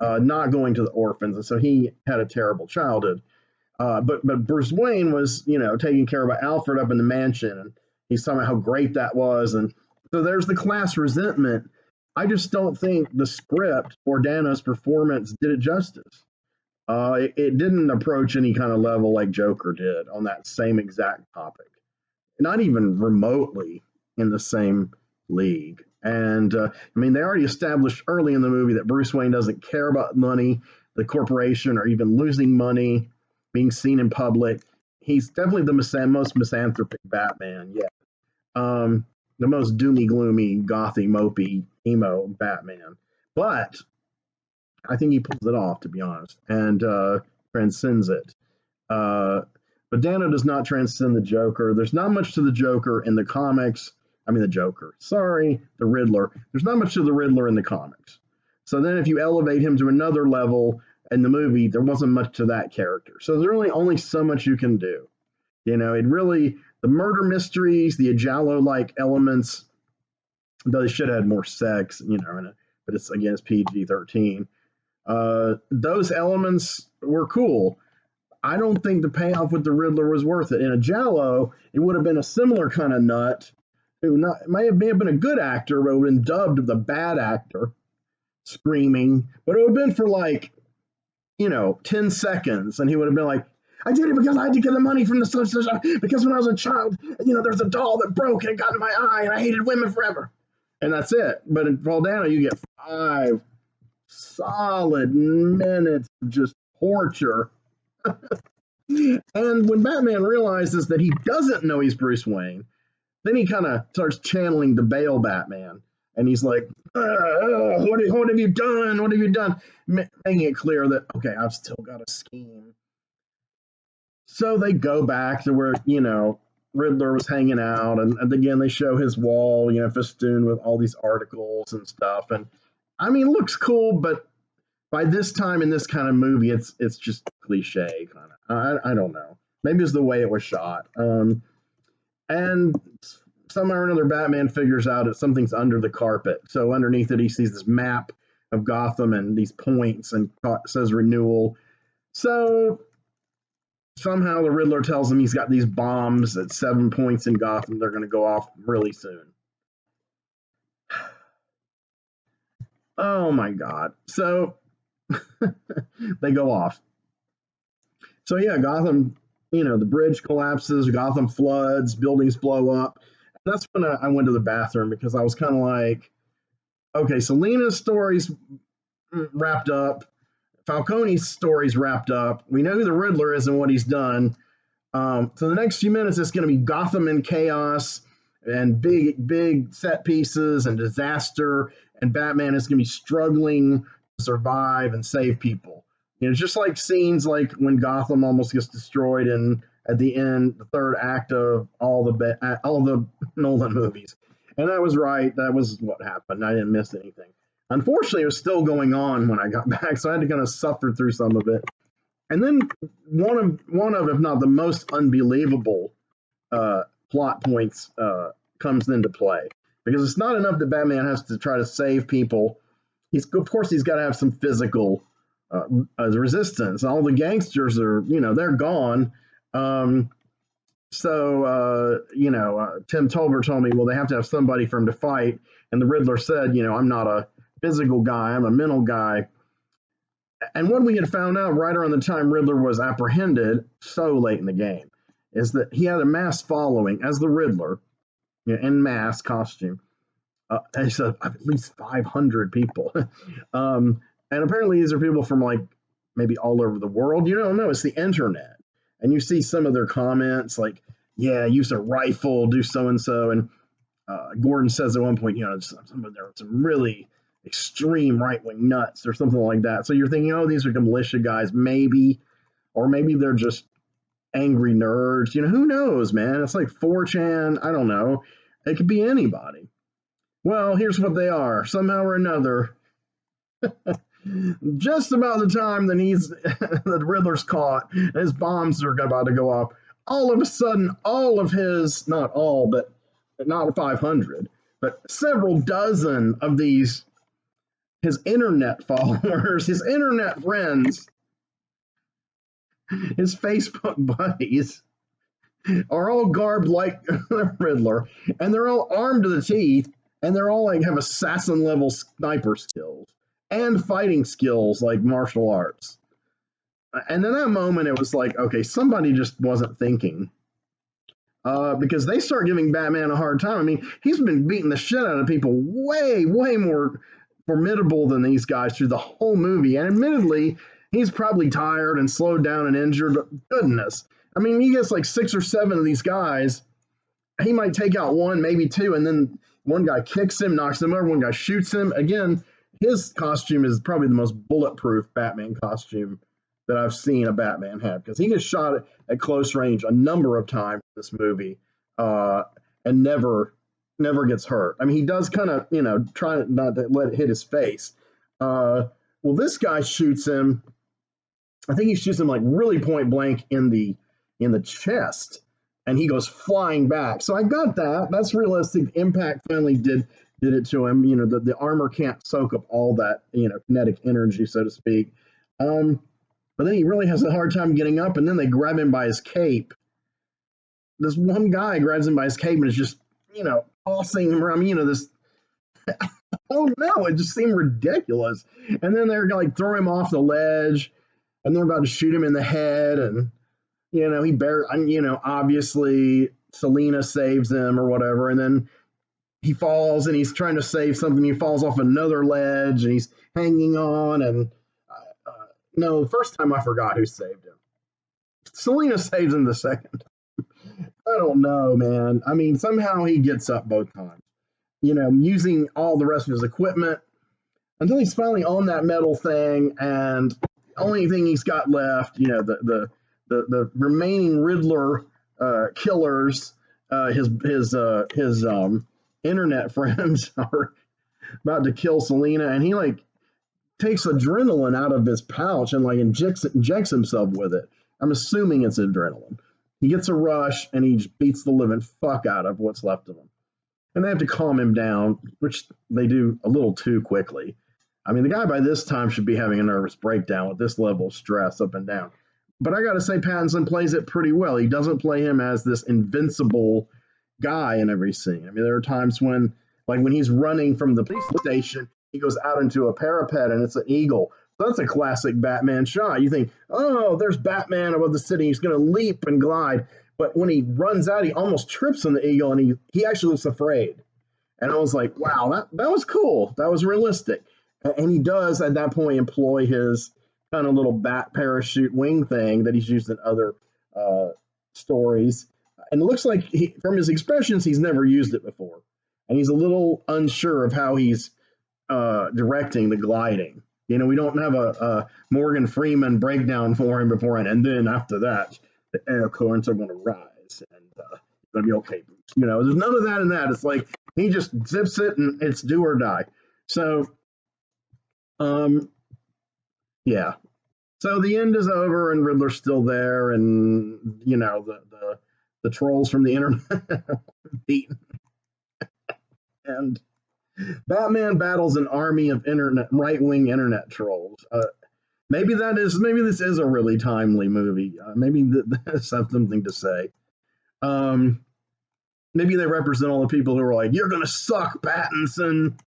not going to the orphans, and so he had a terrible childhood. But Bruce Wayne was, taking care of Alfred up in the mansion, and he's talking about how great that was, and so there's the class resentment. I just don't think the script or Dano's performance did it justice. It didn't approach any kind of level like Joker did on that same exact topic, not even remotely in the same league. And I mean, they already established early in the movie that Bruce Wayne doesn't care about money, the corporation, or even losing money, being seen in public. He's definitely the most misanthropic Batman yet. The most doomy, gloomy, gothy, mopey, emo Batman. But I think he pulls it off, to be honest, and transcends it. But Dano does not transcend the Joker. There's not much to the Joker in the comics. I mean, the Joker. Sorry, the Riddler. There's not much to the Riddler in the comics. So then if you elevate him to another level in the movie, there wasn't much to that character. So there's really only so much you can do. It really, the murder mysteries, the Giallo-like elements, though they should have had more sex, but it's, again, it's PG-13. Those elements were cool. I don't think the payoff with the Riddler was worth it. In a Giallo, it would have been a similar kind of nut who may have been a good actor, but would have been dubbed the bad actor, screaming. But it would have been for 10 seconds, and he would have been like, I did it because I had to get the money from the solicitor, because when I was a child, there's a doll that broke and it got in my eye, and I hated women forever. And that's it. But in Dano, you get 5 solid minutes of just torture. And when Batman realizes that he doesn't know he's Bruce Wayne, then he kind of starts channeling the Bale Batman. And he's like, what have you done? What have you done? Making it clear that, okay, I've still got a scheme. So they go back to where, Riddler was hanging out. And again, they show his wall, festooned with all these articles and stuff. And I mean, it looks cool, but by this time in this kind of movie, it's just cliche kind of. I don't know. Maybe it's the way it was shot. And somehow or another, Batman figures out that something's under the carpet. So underneath it, he sees this map of Gotham and these points, and it says renewal. So somehow the Riddler tells him he's got these bombs at 7 points in Gotham. They're going to go off really soon. Oh my God. So they go off. So yeah, Gotham, the bridge collapses, Gotham floods, buildings blow up. And that's when I went to the bathroom, because I was kind of like, okay, Selena's story's wrapped up. Falcone's story's wrapped up. We know who the Riddler is and what he's done. So the next few minutes, it's going to be Gotham in chaos and big set pieces and disaster. And Batman is going to be struggling to survive and save people. Just like scenes like when Gotham almost gets destroyed at the end, the third act of all the Nolan movies. And that was right. That was what happened. I didn't miss anything. Unfortunately, it was still going on when I got back, so I had to kind of suffer through some of it. And then one of, if not the most unbelievable plot points comes into play, because it's not enough that Batman has to try to save people. Of course he's got to have some physical resistance. All the gangsters are, they're gone. Tim Tolbert told me, well, they have to have somebody for him to fight. And the Riddler said, I'm not a physical guy, I'm a mental guy. And what we had found out right around the time Riddler was apprehended, so late in the game, is that he had a mass following as the Riddler, in mass costume. And he said at least 500 people. And apparently these are people from maybe all over the world. You don't know, it's the internet. And you see some of their comments like, yeah, use a rifle, do so-and-so. And Gordon says at one point, there are some really extreme right-wing nuts or something like that. So you're thinking, these are militia guys, maybe. Or maybe they're just angry nerds. Who knows, man? It's like 4chan. I don't know. It could be anybody. Well, here's what they are. Somehow or another, Just about the time that the Riddler's caught, and his bombs are about to go off, all of a sudden, all of his, not all, but not 500, but several dozen of these, his internet followers, his internet friends, his Facebook buddies, are all garbed like the Riddler, and they're all armed to the teeth, and they're all like have assassin level sniper skills and fighting skills like martial arts. And in that moment, it was like, okay, somebody just wasn't thinking. Because they start giving Batman a hard time. I mean, he's been beating the shit out of people way, way more formidable than these guys through the whole movie. And admittedly, he's probably tired and slowed down and injured, but goodness. I mean, he gets like 6 or 7 of these guys. He might take out one, maybe two, and then one guy kicks him, knocks him over, one guy shoots him. Again, his costume is probably the most bulletproof Batman costume that I've seen a Batman have, because he gets shot at close range a number of times in this movie, and never gets hurt. I mean, he does kind of, try not to let it hit his face. Well, this guy shoots him. I think he shoots him like really point blank in the chest, and he goes flying back. So I got that. That's realistic. Impact finally did it to him. The armor can't soak up all that, kinetic energy, so to speak. But then he really has a hard time getting up, and then they grab him by his cape. This one guy grabs him by his cape and is just, tossing him around. This, oh no, it just seemed ridiculous. And then they're like throw him off the ledge, and they're about to shoot him in the head, and obviously Selena saves him or whatever, and then he falls and he's trying to save something. He falls off another ledge and he's hanging on, and no, the first time I forgot who saved him. Selena saves him the second. I don't know, man. I mean, somehow he gets up both times, using all the rest of his equipment until he's finally on that metal thing, and the only thing he's got left, the remaining Riddler killers, his internet friends are about to kill Selena, and he like takes adrenaline out of his pouch and like injects himself with it. I'm assuming it's adrenaline. He gets a rush and he just beats the living fuck out of what's left of him. And they have to calm him down, which they do a little too quickly. I mean, the guy by this time should be having a nervous breakdown with this level of stress up and down. But I got to say, Pattinson plays it pretty well. He doesn't play him as this invincible guy in every scene. I mean, there are times when he's running from the police station, he goes out into a parapet and it's an eagle. So that's a classic Batman shot. You think, oh, there's Batman above the city. He's going to leap and glide. But when he runs out, he almost trips on the eagle, and he actually looks afraid. And I was like, wow, that was cool. That was realistic. And he does, at that point, employ his kind of little bat parachute wing thing that he's used in other stories. And it looks like, from his expressions, he's never used it before. And he's a little unsure of how he's directing the gliding. We don't have a Morgan Freeman breakdown for him beforehand. And then after that, the air currents are going to rise, and it's going to be okay. There's none of that in that. It's like he just zips it, and it's do or die. So, yeah. So the end is over, and Riddler's still there, and the trolls from the internet beaten, and Batman battles an army of right-wing internet trolls. Maybe this is a really timely movie. Maybe this has something to say. Maybe they represent all the people who are like, "You're gonna suck, Pattinson."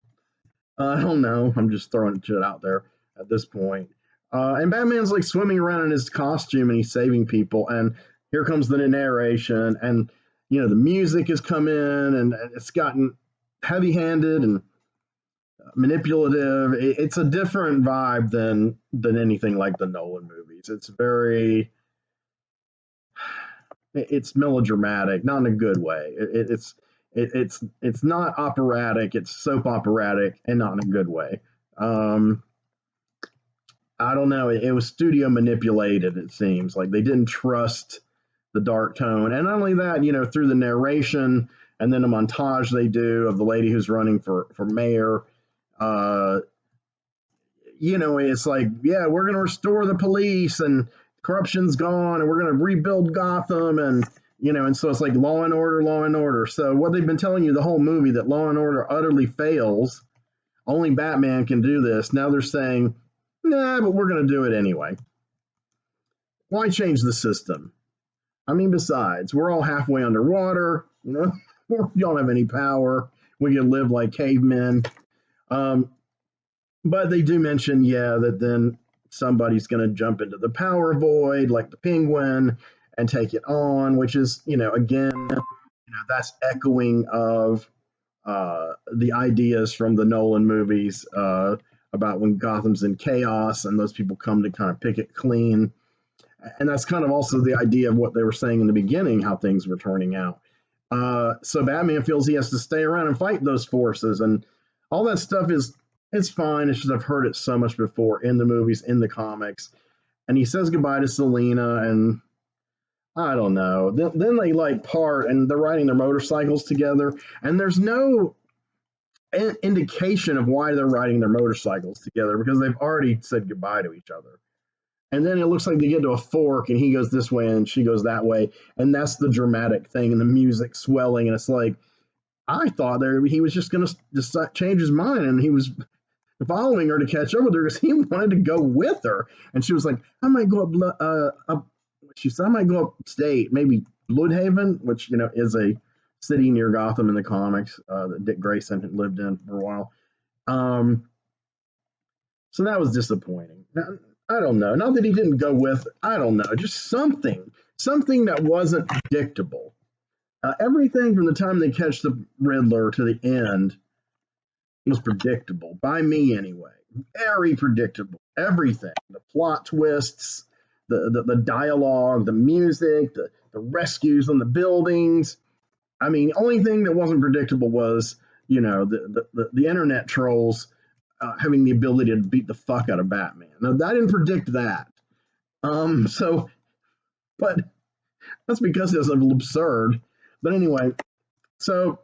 I don't know. I'm just throwing shit out there at this point. And Batman's like swimming around in his costume and he's saving people. And here comes the narration, and the music has come in, and it's gotten heavy-handed and manipulative. It's a different vibe than anything like the Nolan movies. It's melodramatic, not in a good way. It's not operatic. It's soap operatic, and not in a good way. I don't know. It was studio manipulated. It seems like they didn't trust the dark tone, and not only that, through the narration and then a montage they do of the lady who's running for mayor. it's like, yeah, we're going to restore the police and corruption's gone and we're going to rebuild Gotham and so it's like law and order, law and order. So what they've been telling you the whole movie that law and order utterly fails, only Batman can do this. Now they're saying, nah, but we're going to do it anyway. Why change the system? I mean, besides, we're all halfway underwater, we don't have any power. We can live like cavemen. But they do mention, that then somebody's going to jump into the power void, like the Penguin, and take it on, which is, again, that's echoing of the ideas from the Nolan movies about when Gotham's in chaos and those people come to kind of pick it clean. And that's kind of also the idea of what they were saying in the beginning, how things were turning out. So Batman feels he has to stay around and fight those forces, and all that stuff it's fine. It's just I've heard it so much before in the movies, in the comics. And he says goodbye to Selena, and I don't know. Then they like part, and they're riding their motorcycles together, and there's no indication of why they're riding their motorcycles together because they've already said goodbye to each other. And then it looks like they get to a fork and he goes this way and she goes that way. And that's the dramatic thing and the music swelling. And it's like, I thought he was just going to just change his mind and he was following her to catch up with her because he wanted to go with her. And she was like, I might go she said, I might go upstate, maybe Bloodhaven, which, is a city near Gotham in the comics that Dick Grayson had lived in for a while. So that was disappointing. Now, I don't know. Not that he didn't go with, I don't know, just something that wasn't predictable. Everything from the time they catch the Riddler to the end was predictable, by me anyway. Very predictable. Everything. The plot twists, the dialogue, the music, the rescues on the buildings. I mean, only thing that wasn't predictable was, the internet trolls having the ability to beat the fuck out of Batman. Now, I didn't predict that. But that's because it's absurd. But anyway, so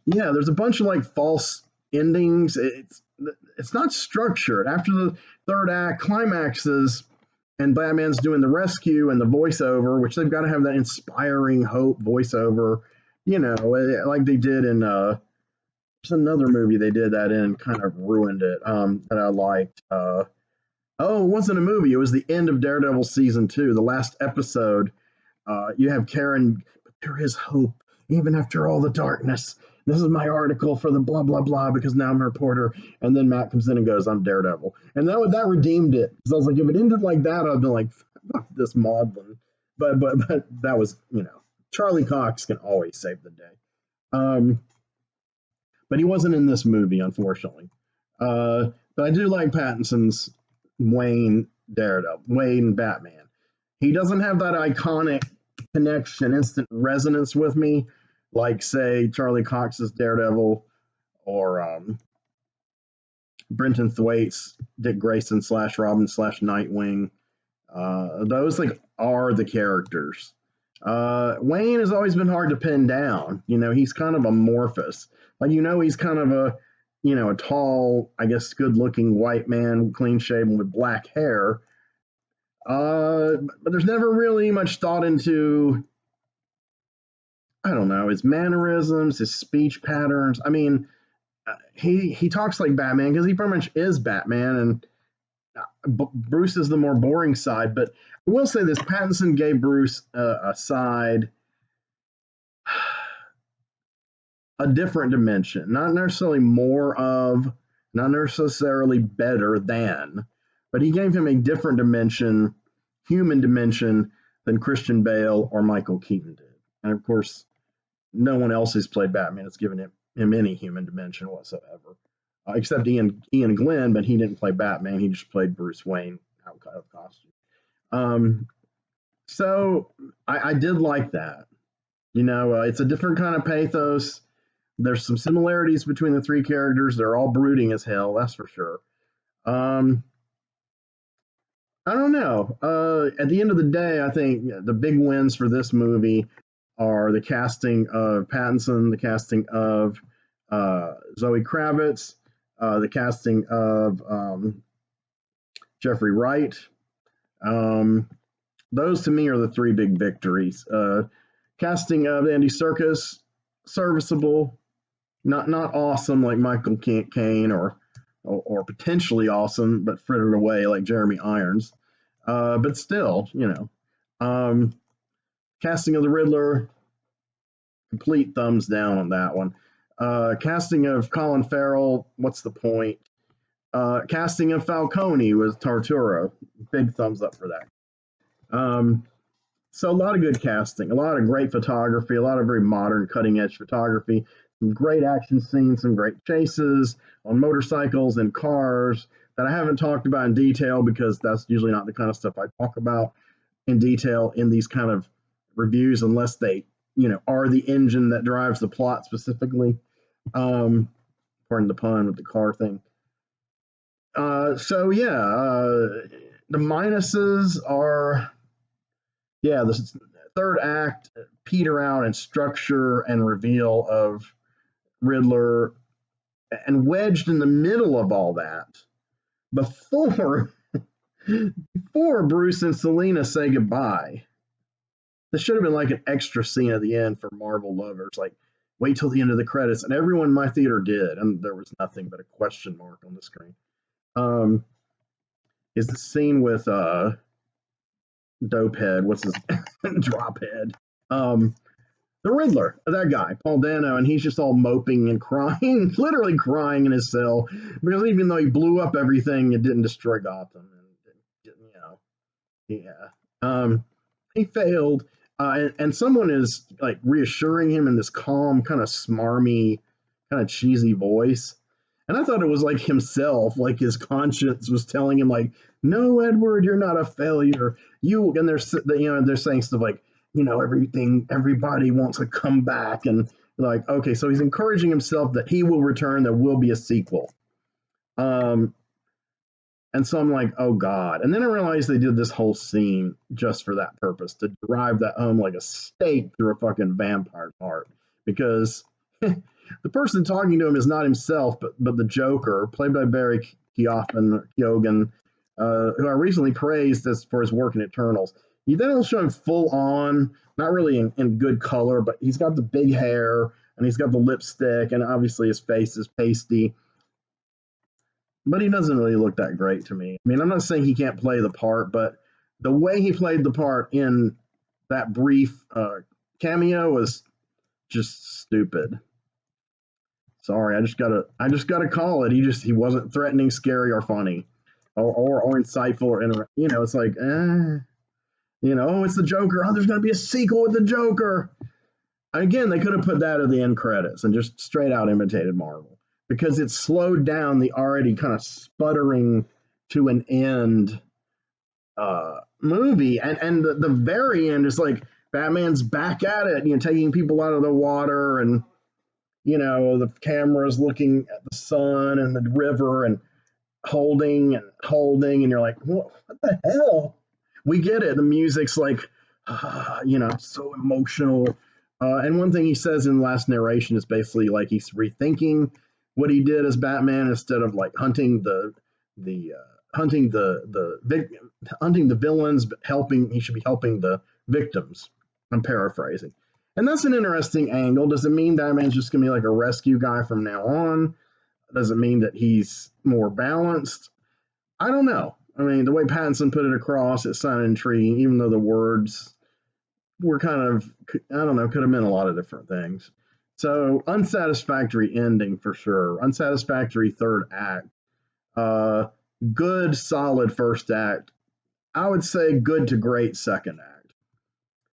yeah, there's a bunch of like false endings. It's not structured. After the third act climaxes and Batman's doing the rescue and the voiceover, which they've got to have that inspiring hope voiceover, like they did in there's another movie they did that in, kind of ruined it, that I liked. It wasn't a movie. It was the end of Daredevil season 2, the last episode. You have Karen, but there is hope, even after all the darkness. This is my article for the blah, blah, blah, because now I'm a reporter. And then Matt comes in and goes, I'm Daredevil. And that redeemed it. Because I was like, if it ended like that, I'd be like, fuck this maudlin. But that was, Charlie Cox can always save the day. But he wasn't in this movie, unfortunately. But I do like Pattinson's Wayne Batman. He doesn't have that iconic connection, instant resonance with me, like, say, Charlie Cox's Daredevil or Brenton Thwaites, Dick Grayson / Robin / Nightwing. Those are the characters. Wayne has always been hard to pin down. He's kind of amorphous. He's kind of a tall, I guess, good-looking white man, clean-shaven with black hair. But there's never really much thought into, I don't know, his mannerisms, his speech patterns. I mean, he talks like Batman because he pretty much is Batman, and Bruce is the more boring side. But I will say this, Pattinson gave Bruce a side, a different dimension, not necessarily more of, not necessarily better than, but he gave him a different dimension, human dimension, than Christian Bale or Michael Keaton did. And of course, no one else who's played Batman has given him any human dimension whatsoever, except Ian Glenn, but he didn't play Batman. He just played Bruce Wayne out of costume. So I did like that. It's a different kind of pathos. There's some similarities between the three characters. They're all brooding as hell, that's for sure. I don't know. At the end of the day, I think the big wins for this movie are the casting of Pattinson, the casting of Zoe Kravitz, the casting of Jeffrey Wright. Those to me are the three big victories. Casting of Andy Serkis, serviceable, not awesome like Michael Caine or potentially awesome but frittered away like Jeremy Irons. But still, casting of the Riddler, complete thumbs down on that one. Casting of Colin Farrell, what's the point? Casting of Falcone was Tortura, big thumbs up for that. So a lot of good casting, a lot of great photography, a lot of very modern, cutting-edge photography, some great action scenes, some great chases on motorcycles and cars that I haven't talked about in detail because that's usually not the kind of stuff I talk about in detail in these kind of reviews unless they, are the engine that drives the plot specifically. Pardon the pun with the car thing. The minuses are, the third act, peter out and structure and reveal of Riddler, and wedged in the middle of all that, before Bruce and Selena say goodbye. This should have been like an extra scene at the end for Marvel lovers, like wait till the end of the credits, and everyone in my theater did, and there was nothing but a question mark on the screen. Is the scene with Dopehead, what's his Drophead, the Riddler, that guy, Paul Dano, and he's just all moping and crying, literally crying in his cell, because even though he blew up everything, it didn't destroy Gotham, and he failed, and someone is like reassuring him in this calm, kind of smarmy, kind of cheesy voice. And I thought it was like himself, like his conscience was telling him, like, "No, Edward, you're not a failure. And they're saying stuff like, everybody wants to come back, and like, okay, so he's encouraging himself that he will return. There will be a sequel. And so I'm like, oh God. And then I realized they did this whole scene just for that purpose, to drive that home like a stake through a fucking vampire's heart, because the person talking to him is not himself, but the Joker, played by Barry Keoghan, who I recently praised for his work in Eternals. You then will show him full on, not really in good color, but he's got the big hair and he's got the lipstick, and obviously his face is pasty. But he doesn't really look that great to me. I mean, I'm not saying he can't play the part, but the way he played the part in that brief cameo was just stupid. Sorry, I just gotta call it. He wasn't threatening, scary, or funny, or insightful, or it's like, it's the Joker. Oh, there's gonna be a sequel with the Joker. Again, they could have put that at the end credits and just straight out imitated Marvel, because it slowed down the already kind of sputtering to an end movie, and the very end is like Batman's back at it, taking people out of the water, and the camera's looking at the sun and the river and holding, and you're like, what the hell? We get it. The music's like, so emotional. And one thing he says in the last narration is basically like he's rethinking what he did as Batman. Instead of like hunting the villains, but he should be helping the victims. I'm paraphrasing. And that's an interesting angle. Does it mean Batman's just going to be like a rescue guy from now on? Does it mean that he's more balanced? I don't know. I mean, the way Pattinson put it across, it sounded intriguing, even though the words were kind of, I don't know, could have meant a lot of different things. So, unsatisfactory ending for sure. Unsatisfactory third act. Good, solid first act. I would say good to great second act.